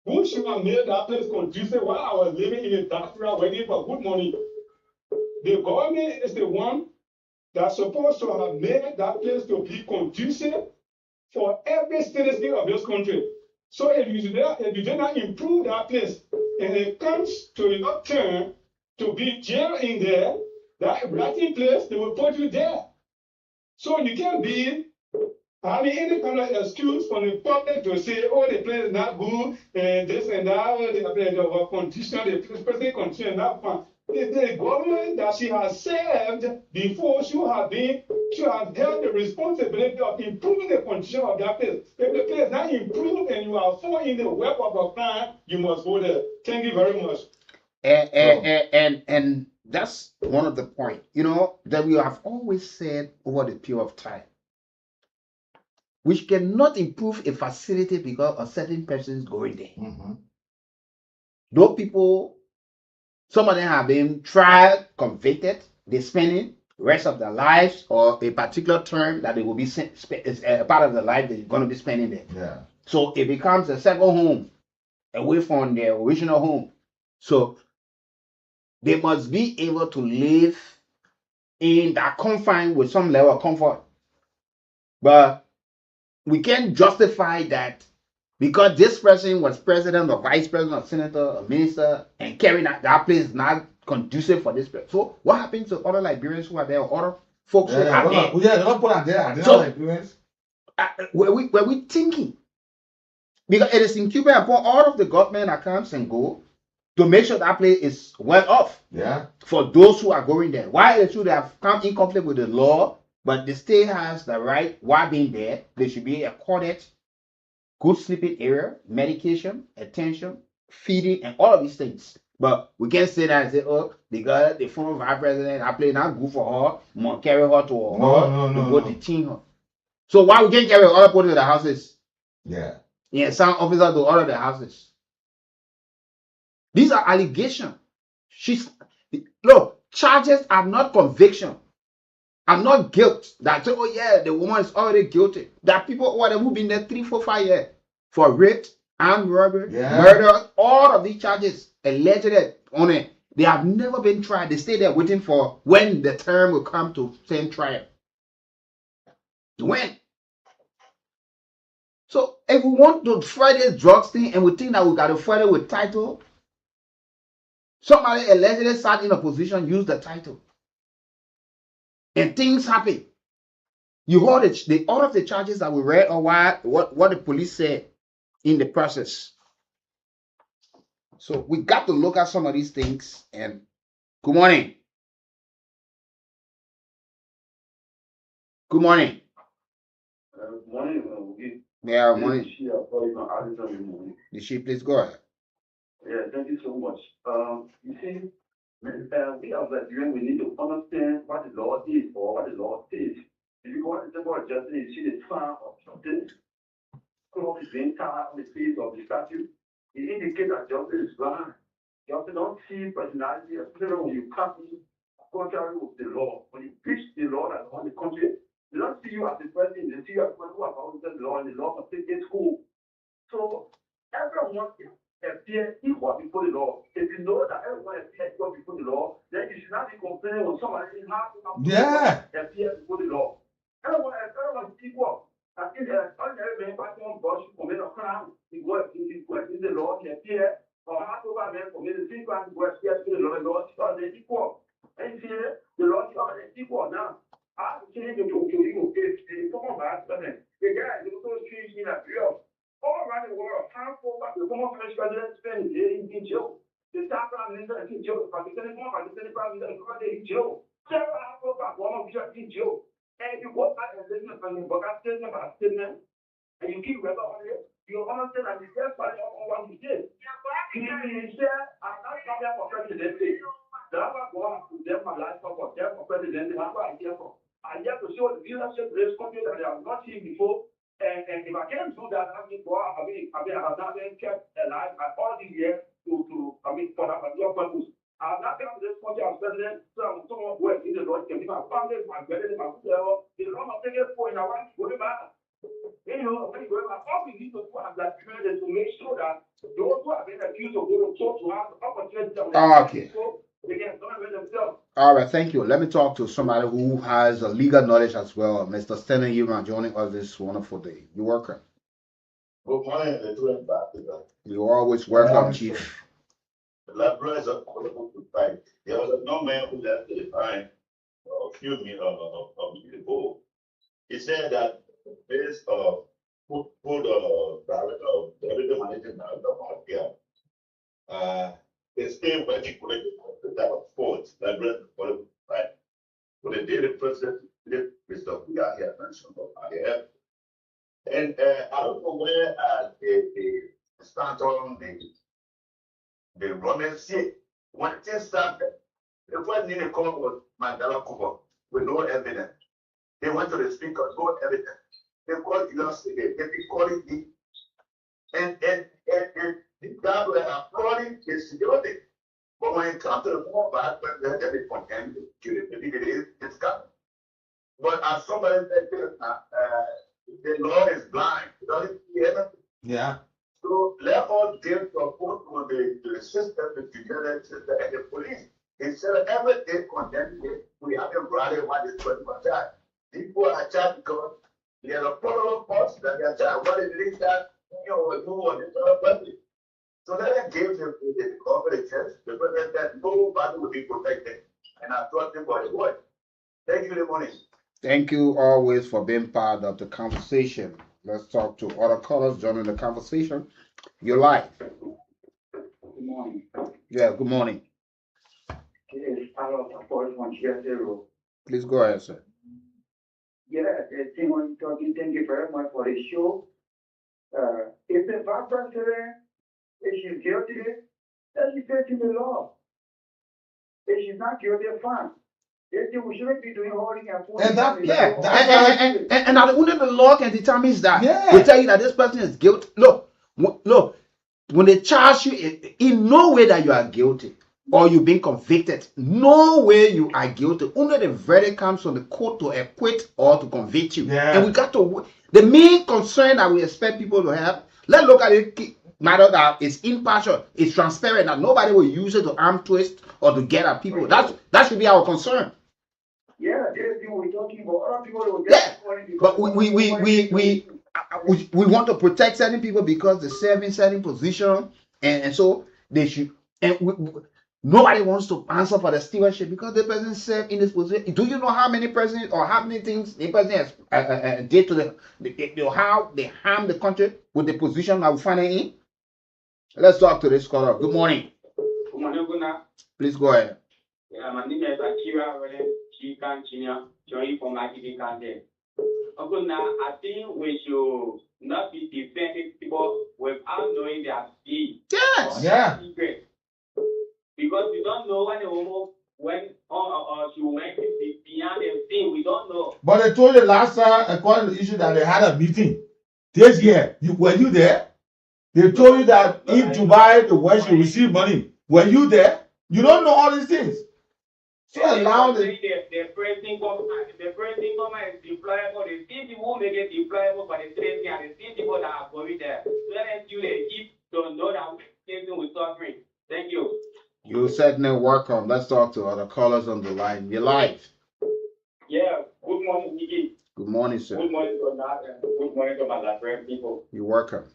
Who should have made that place conducive while I was living in a diaspora waiting for good money? The government is the one that's supposed to have made that place to be conducive for every citizen of this country. So if you do not improve that place, and it comes to your turn to be jail in there, that writing place, they will put you there. So you can't be having any kind of excuse from the public to say, oh, the place is not good, and this and that, the condition, the person condition, that one. The government that she has served before should have held the responsibility of improving the condition of that place. If the place is not improved and you are falling in the web of a crime, you must go there. Thank you very much. And that's one of the points, you know, that we have always said over the period of time. We cannot improve a facility because a certain person is going there. Mm-hmm. Those people, some of them have been tried, convicted, they're spending the rest of their lives or a particular term that they will be part of their life they're going to be spending there. Yeah. So it becomes a second home away from their original home. So they must be able to live in that confine with some level of comfort. But we can't justify that because this person was president or vice president or senator or minister and carrying that place is not conducive for this person. So what happens to other Liberians who are there or other folks who are there? Yeah, they're not put out there. They're So, not Liberians. Were we thinking? Because it is incumbent upon all of the government accounts and go to make sure that place is well off. Yeah. For those who are going there. Why it should have come in conflict with the law, but the state has the right, while being there, they should be accorded good sleeping area, medication, attention, feeding, and all of these things. But we can't say that and say, oh, because the former vice president, I play not good for her, I'm gonna carry her to her home to go detain her. So why we can't carry other people to the houses? Yeah. Yeah, some officers to all of the houses. These are allegations. Look, charges are not conviction. Are not guilt. That oh yeah, the woman is already guilty. There are people who've been there 3, 4, 5 years for rape, armed robbery, murder, all of these charges allegedly on it. They have never been tried. They stay there waiting for when the term will come to stand trial. When? So if we want to fight this drugs thing and we think that we got to fight it with title, somebody allegedly sat in a position, used the title, and things happen. You heard all of the charges that we read, or what the police said in the process. So we got to look at some of these things. And good morning. Good morning. Morning. Yeah, morning. Nishi, please go ahead. Yeah, thank you so much. You see, we as Nigerians, we need to understand what the law is or what the law says. If you go to the Board of Justice, you see the sign of something, cloth is being tied on the face of the statue. It indicates that justice is blind. Justice don't see personality, especially when you copy contrary with the law. When you preach the law that's on the country, they don't see you as a person, they see you as one who has always the law, and the law must take it school. So everyone appear equal before the law. If you know that everyone appear equal before the law, then you should not be complaining when somebody appear before the law. Everyone is equal. And if ordinary man pass on brush, commit a crime, he goes in the law, he appear, or half over man commit a sin crime, he goes to the law, they're equal. And you see the law is equal now. I change the to you, the former vice president, the guy who goes to in a real. All around the world, harmful, but the former vice president spent in jail. The staff prime minister in jail, but the Senate prime minister in jail. Several harmful, but one of you in jail. And you go back and listen to statement, and you keep record on it, you understand that the first part of what he did. He said, I'm not coming for presidency. That's why I put them my life for them for presidency. That's what I'm here for. I'm here to show the leadership of this country that they have not seen before. And if I can't do that, I have not been kept alive all these years for that particular purpose. I have not come to this country as president, so someone who has in the Lord can be my family, my brother, my brother. The Lord must take it for in our life, go back. You know, when you go back, all we need to do as that is to make sure that those who have been accused of going to court to have the opportunity they can surrender themselves. All right, thank you. Let me talk to somebody who has a legal knowledge as well. Mr. Stanley Yuma joining us this wonderful day. You're welcome. Good morning, You're always welcome, Chief. The librarians are qualified to fight. There was a young man who left the fine a few minutes ago. He said that this director managing director of here, they stay where they collected the type of force librarians are qualified to fight. So the daily president, Mr. We are here mentioned about here. And I don't know where they start on the Roman see when things started. The first thing they called was Mandela Kuba with no evidence. They went to the speaker, no evidence. They called yesterday, they be calling me. And the guys were applauding his security. But when it comes to the more bad, they be condemned, it's coming. But as somebody said, the law is blind. It doesn't see anything. Yeah. So let us give support to the system, the judicial system, and the police. Instead of every day condemning it, we have a rally what is 20%. People are charged because there's a problem cost that they are charged. What is it that you on the other person? So let us give the confidence, the president that nobody will be protected. And I trust him for his word. Thank you, good morning. Thank you always for being part of the conversation. Let's talk to other callers joining the conversation. You're live. Good morning. Yeah, good morning. Yes, I love the first one, Zero. Please go ahead, sir. Yeah, thank you very much for the show. If the vice president, if she's guilty, then she's breaking the law. If she's not guilty, fine. We shouldn't be doing holding and now only the law can determine that. Yeah. They tell you that this person is guilty. Look, when they charge you, in no way that you are guilty or you've been convicted, no way you are guilty. Only the verdict comes from the court to acquit or to convict you. Yeah. And we got to, the main concern that we expect people to have, let's look at it matter that it's impartial, it's transparent, that nobody will use it to arm twist or to get at people. That should be our concern. Yeah, there's people we're talking about. Other people will Yeah, get but we want to protect certain people because they serve in certain position, and so they should. And nobody wants to answer for the stewardship because the person served in this position. Do you know how many presidents or how many things the president has did to how they harm the country with the position that we find it in? Let's talk to this caller. Good morning. Good morning, good night. Please go ahead. Yeah, my name is Akira. She can join from Akiti Kante. Okay, now I think we should not be defending people without knowing their deed. Yes. Yeah. Secret. Because we don't know when the woman she went beyond the thing. We don't know. But I told you last time, according to the issue, that they had a meeting this year. Were you there? They told you that if Dubai, the West, you receive money. Were you there? You don't know all these things. So allow the president government is deployable. The same people who make it deployable for the training and the same people that are going there. Let you don't know that we're suffering. Thank you. You're certainly welcome. Let's talk to other callers on the line. You're live. Yeah. Good morning, Nikki. Good morning, sir. Good morning to Natl. Good morning to my Liberian people. You're welcome.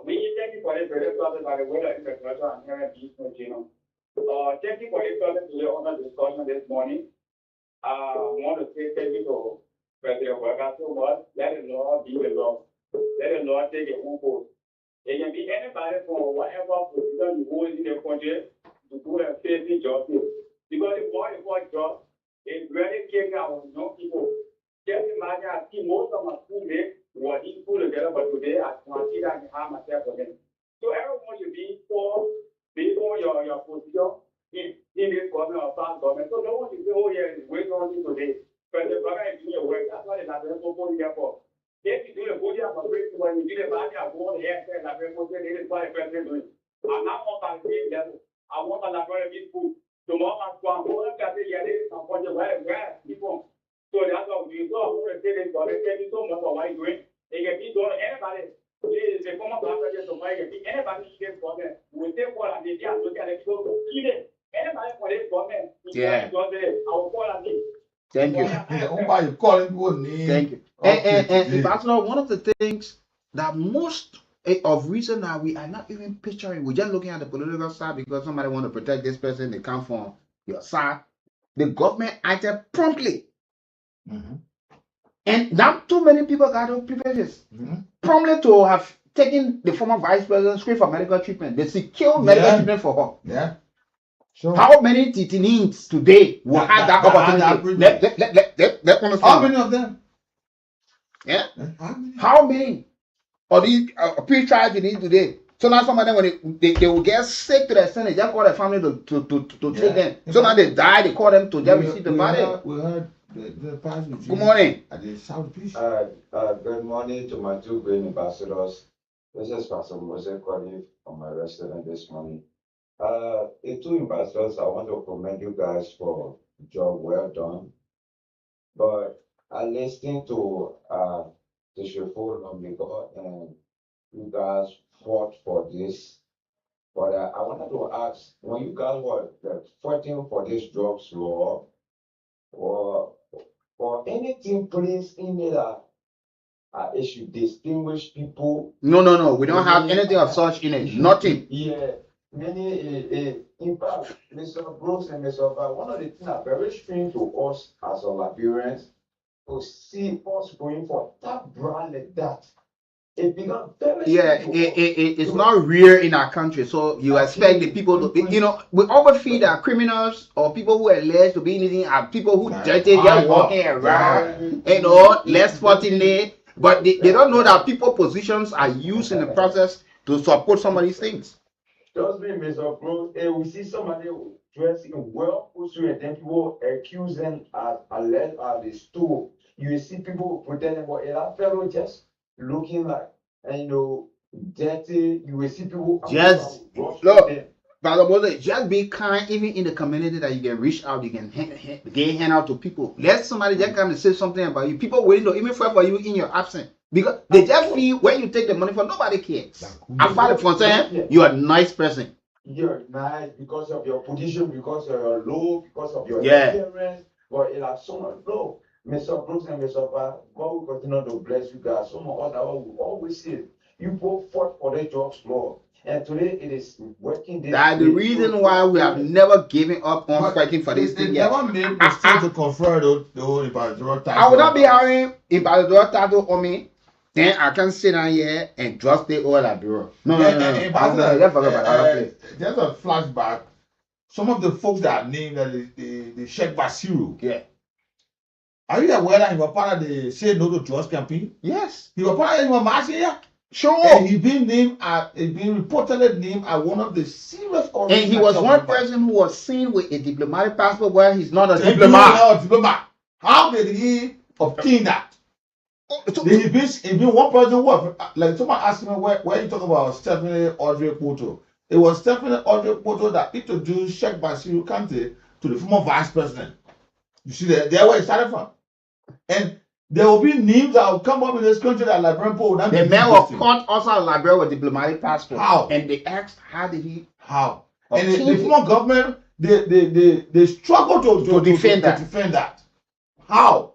We thank you for this very process by the way that infrastructure and here business, you know. Thank you for this process today on the discussion this morning. I want to say thank you to President Worker so much. Let the Lord be the Lord. Let the Lord take a whole. It can be anybody from whatever position you hold in the country to do a faithful justice. Because the more important job is really caring our young people. Just imagine I see most of my schoolmates were in school together, but today I consider and harm myself for them. So everyone should be for based on your position in this government or past government. So no one should say, oh yeah, wait on you today. President Baba is doing your work. That's what the Liberian people here for. If you do the good job for great when you do the bad job, go on the air and Liberian people say this is what the president doing. I'm not on the same level. I want a Liberian people to more than one. All of that, yeah, this is something where people. So that's what we do. I'm going to say this, God, thank you so much for what you're doing. They can be doing anybody. Please, the former president of anybody in this government will take what I did and look at it. So, even anybody for this government, yeah. I will call on it. Thank you. You calling people name. Thank you. And Pastor, one of the things that most of reason that we are not even picturing, we're just looking at the political side because somebody want to protect this person, they come from your side. The government acted promptly. Mm-hmm. And not too many people got those privileges. Mm-hmm. Promptly to have taken the former vice president straight for medical treatment. They secured medical treatment for her. Yeah. So how many Titinins today will have that opportunity? Let understand. How many of them? Yeah. How many? Or these pre-trial Titinins today? So now some of them when they will get sick to the extent they just call their family to take them. So now they die, they call them to just receive the body. We heard the pastor. Good morning. Good morning to my two great ambassadors. This is Pastor Moses calling from my restaurant this morning. The two ambassadors, I want to commend you guys for the job well done. But I listened to the Sheffield Omnigo and you guys fought for this. But I wanted to ask, when you guys were fighting for this drugs law, or anything placed in it it should distinguish people. No. We don't have anything of such in it. Nothing. Yeah. Many, in fact, Mr. Brooks and Mr. Val, one of the things that very strange to us as a Liberians to see us going for that brand like that. It becomes very it's not rare in our country, so you expect the people to, we overfeed our criminals or people who are alleged to be anything, are people who dirty, just walking around, less fortunate, but they don't know that people positions are used in the process to support some of these things. Trust me, Mr. Bro, we see somebody dressing well, and then people accuse them as alleged as the stool. You see people pretending, but that fellow just looking like, dirty. You will see people just look. Brother Moses, just be kind, even in the community that you can reach out, you can hand out to people. Let somebody just come and say something about you. People willing to even fight for you in your absence. Because they just feel when you take the money from, nobody cares. Apart from saying you're a nice person. you're nice because of your position, because of your low, because of your Yeah. appearance, but it has so much low. Mr. Brooks and Mr. Bar, God will continue to bless you guys. Some of us that will always say, you both fought for the jobs, Lord. And today it is working. That's the reason why we have never given up on fighting for this They thing yet. never made mistake to confer the whole Ibadan title. I will not be having Ibadan title on me. Then I can sit down here and just take all that bureau. No. There's a flashback. Some of the folks that are named that the Sheikh Basiru. Yeah. Are you aware that he was part of the Say No to Drugs campaign? Yes. He was part of it last year. Sure. And he been reportedly named as one of the serious. And he was one person who was seen with a diplomatic passport where he's not a diplomat. How did he obtain that? He been one person who was, like someone asked me where you talk about Stephanie Audrey Poto. It was Stephanie Audrey Poto that introduced Sheikh Basiru Kante to the former vice president. You see there where it started from. And there will be names that will come up in this country that Liberian people will not be. The man was caught also in Liberia with diplomatic passport. How? And they asked, how did he? How? And the former government, they struggle to defend that. How?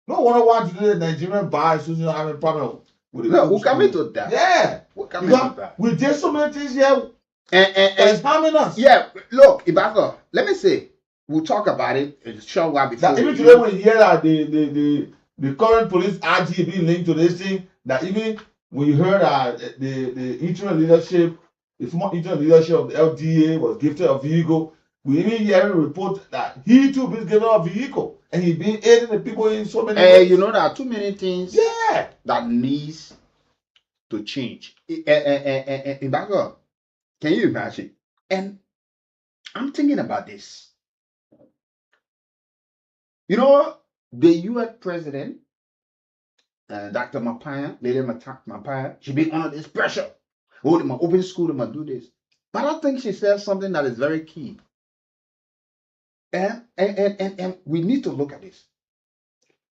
No wonder why today the Nigerian bar is having a problem with it. No, we're coming to that. Yeah. We're coming to that. We did so many things here. And it's harming us. Yeah, look, Ibaka, let me say, we'll talk about it a short while before. That even today when you hear that the current police RG being linked to this thing, that even when you heard that the interim leadership, the former interim leadership of the LDA was gifted a vehicle, we even hear a report that he too been given a vehicle and he been aiding the people in so many ways. You know, there are too many things that needs to change. Ibaka, can you imagine? And I'm thinking about this. You know, the U.S. president, Dr. Mapaya, Lady Mapaya, she be under this pressure. Oh, they must open school, they must do this. But I think she said something that is very key. And we need to look at this.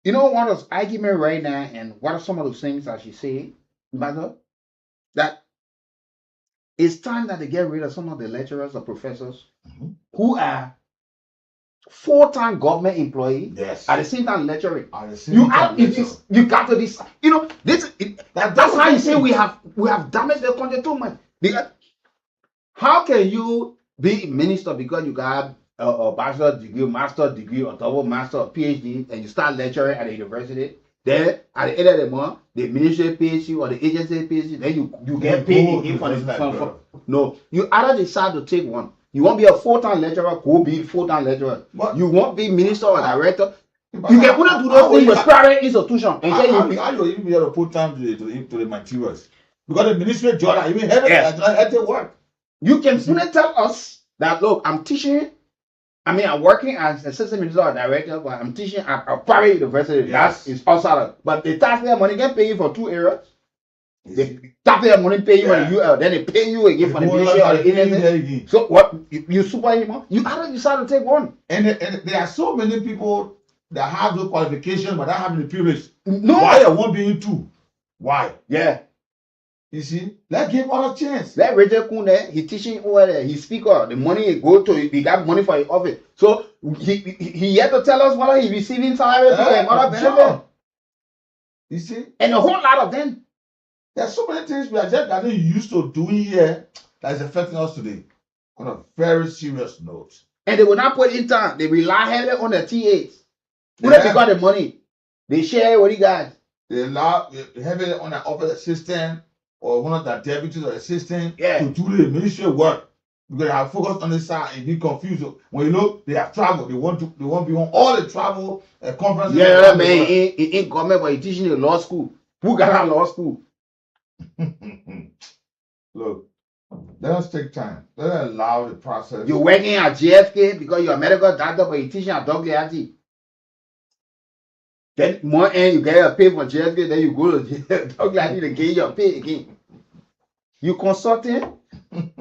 You know what is argument right now, and what are some of those things that she said, Mother? That it's time that they get rid of some of the lecturers or professors who are full-time government employee at the same time lecturing. You got to this. You know this. That's how you say we have damaged the country too much. Because how can you be a minister because you got a bachelor's degree, master's degree, or double master, or PhD, and you start lecturing at a university? Then at the end of the month, the ministry pays you or the agency pays you. Then you get paid again for the no. You either decide to take one. You won't be a full-time lecturer, go be full-time lecturer. You won't be minister or director. You can only do those things with private institution. And how you even be able to put time to the materials? Because the ministry job, even heavy work. You can only tell us that, look, I'm teaching. I mean, I'm working as assistant minister or director, but I'm teaching at a private university. Yes. That is outside. But the taxpayer money can pay you for 2 areas. The taxpayer money pay you for the UL, then they pay you again for the ministry or the anything. So what? You superhuman? You either decide to take one. And there are so many people that have no qualification but not having the privilege. No. Why are one being 2? Why? Yeah. You see, let's give all a chance. Let Rachel Kunde, he teaching over there, he speaker, the money he go to, he got money for his office. So he had to tell us whether he's receiving salary and other benefit. You see? And a whole lot of them. There's so many things we are just getting used to doing here that is affecting us today on a very serious note. And they will not put in time. They rely heavily on the T8s. Who they got the money? They share what he got. They rely heavily on the office assistant or one of the deputies or assistant to do the ministry work. Because they have focused on the side and be confused. When you look, they have traveled. They want to be on all the travel conferences. Yeah, man, he ain't government, but he teaching in law school. Who got out of law school? Look, let us take time. Let us allow the process. You're working at JFK because you're a medical doctor, but you're teaching at WRT. Then more end, you get a pay for JFK, then you go to WRT to get your pay again. You consulting? And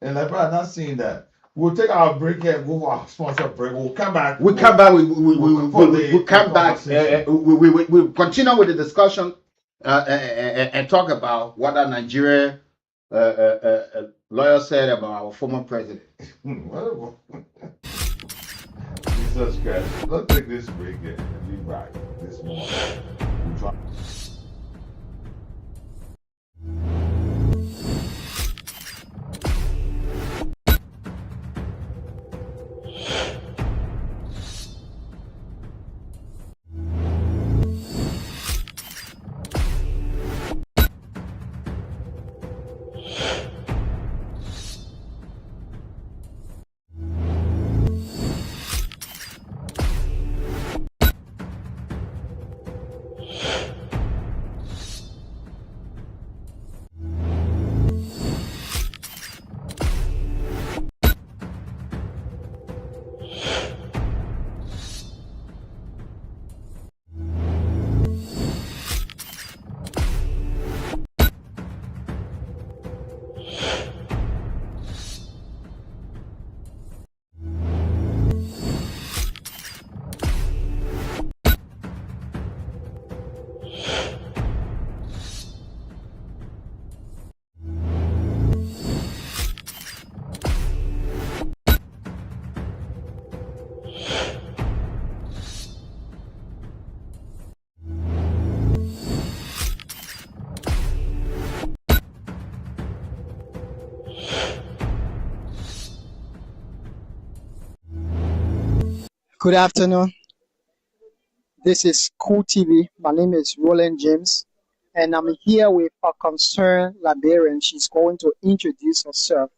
like, I'm not seeing that. We'll take our break here and go for our sponsor break. We'll come back. We'll come back. We'll come back. We'll continue with the discussion and talk about what a Nigerian lawyer said about our former president. Whatever. Jesus Christ. Let's take this break and be back this morning. We'll try. Good afternoon. This is Cool TV. My name is Roland James, and I'm here with a concerned Liberian. She's going to introduce herself,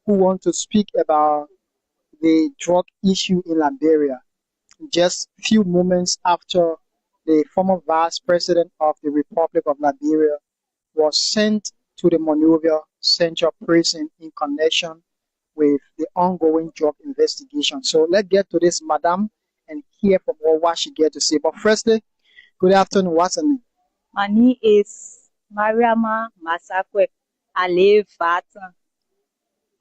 who wants to speak about the drug issue in Liberia. Just few moments after the former vice president of the Republic of Liberia was sent to the Monrovia Central Prison in connection with the ongoing drug investigation. So let's get to this, madam, and hear from her what she get to say. But firstly, good afternoon. What's her name? My name is Mariama Masakwe. I live Vatan.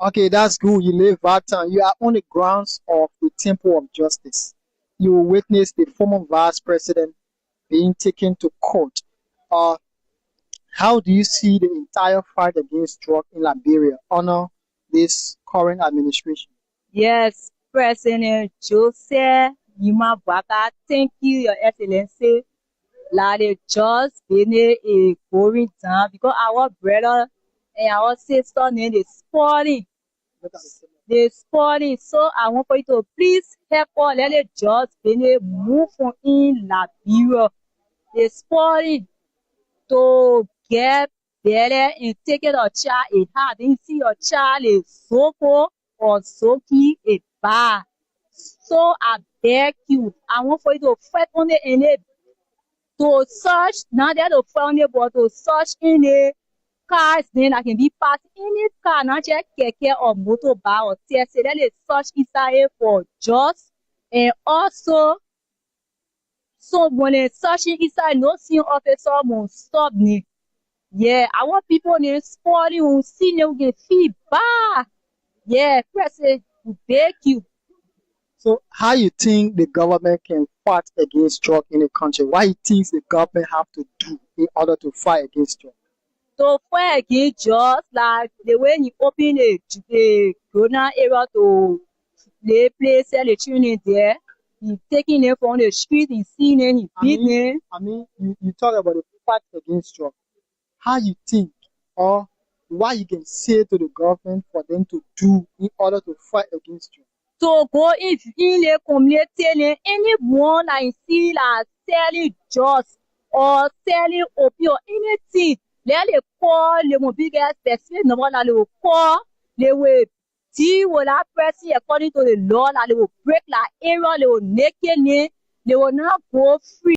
Okay, that's good. You live Vatan. You are on the grounds of the Temple of Justice. You will witness the former vice president being taken to court. How do you see the entire fight against drug in Liberia under this current administration? Yes, President Joseph Yuma Baka, thank you, Your Excellency. Like the just been a going down because our brother and our sister name is sporting. They sporting. So I want for you to please help us. Let the just been move from in Liberia. They sporting to get better and take it a child a hard. Then see your child is soko or soki a bar. So I beg you, I want for you to fight on the end to search, not that to find it, but to search in the cars, then I can be passed in the car, not just keke or motorbike or TSA. Then they search inside for jobs and also. So when they searching inside, no seeing officer won't stop me. Yeah, I want people in sporting who see them get feedback. Yeah, President, we beg you. So how you think the government can fight against drug in the country? What you think the government have to do in order to fight against drug? To fight against drugs, like the way you open the Corona area to the place, sell the children there, you taking them from the street and seeing them, you beat them. I mean, you talk about the fight against drug. How you think or what you can say to the government for them to do in order to fight against drug? To go in the community, anyone I see like selling drugs or selling opium, anything, let them call the biggest specific number that they will call, they will deal with that person according to the law, that they will break that area, they will naked name, they will not go free.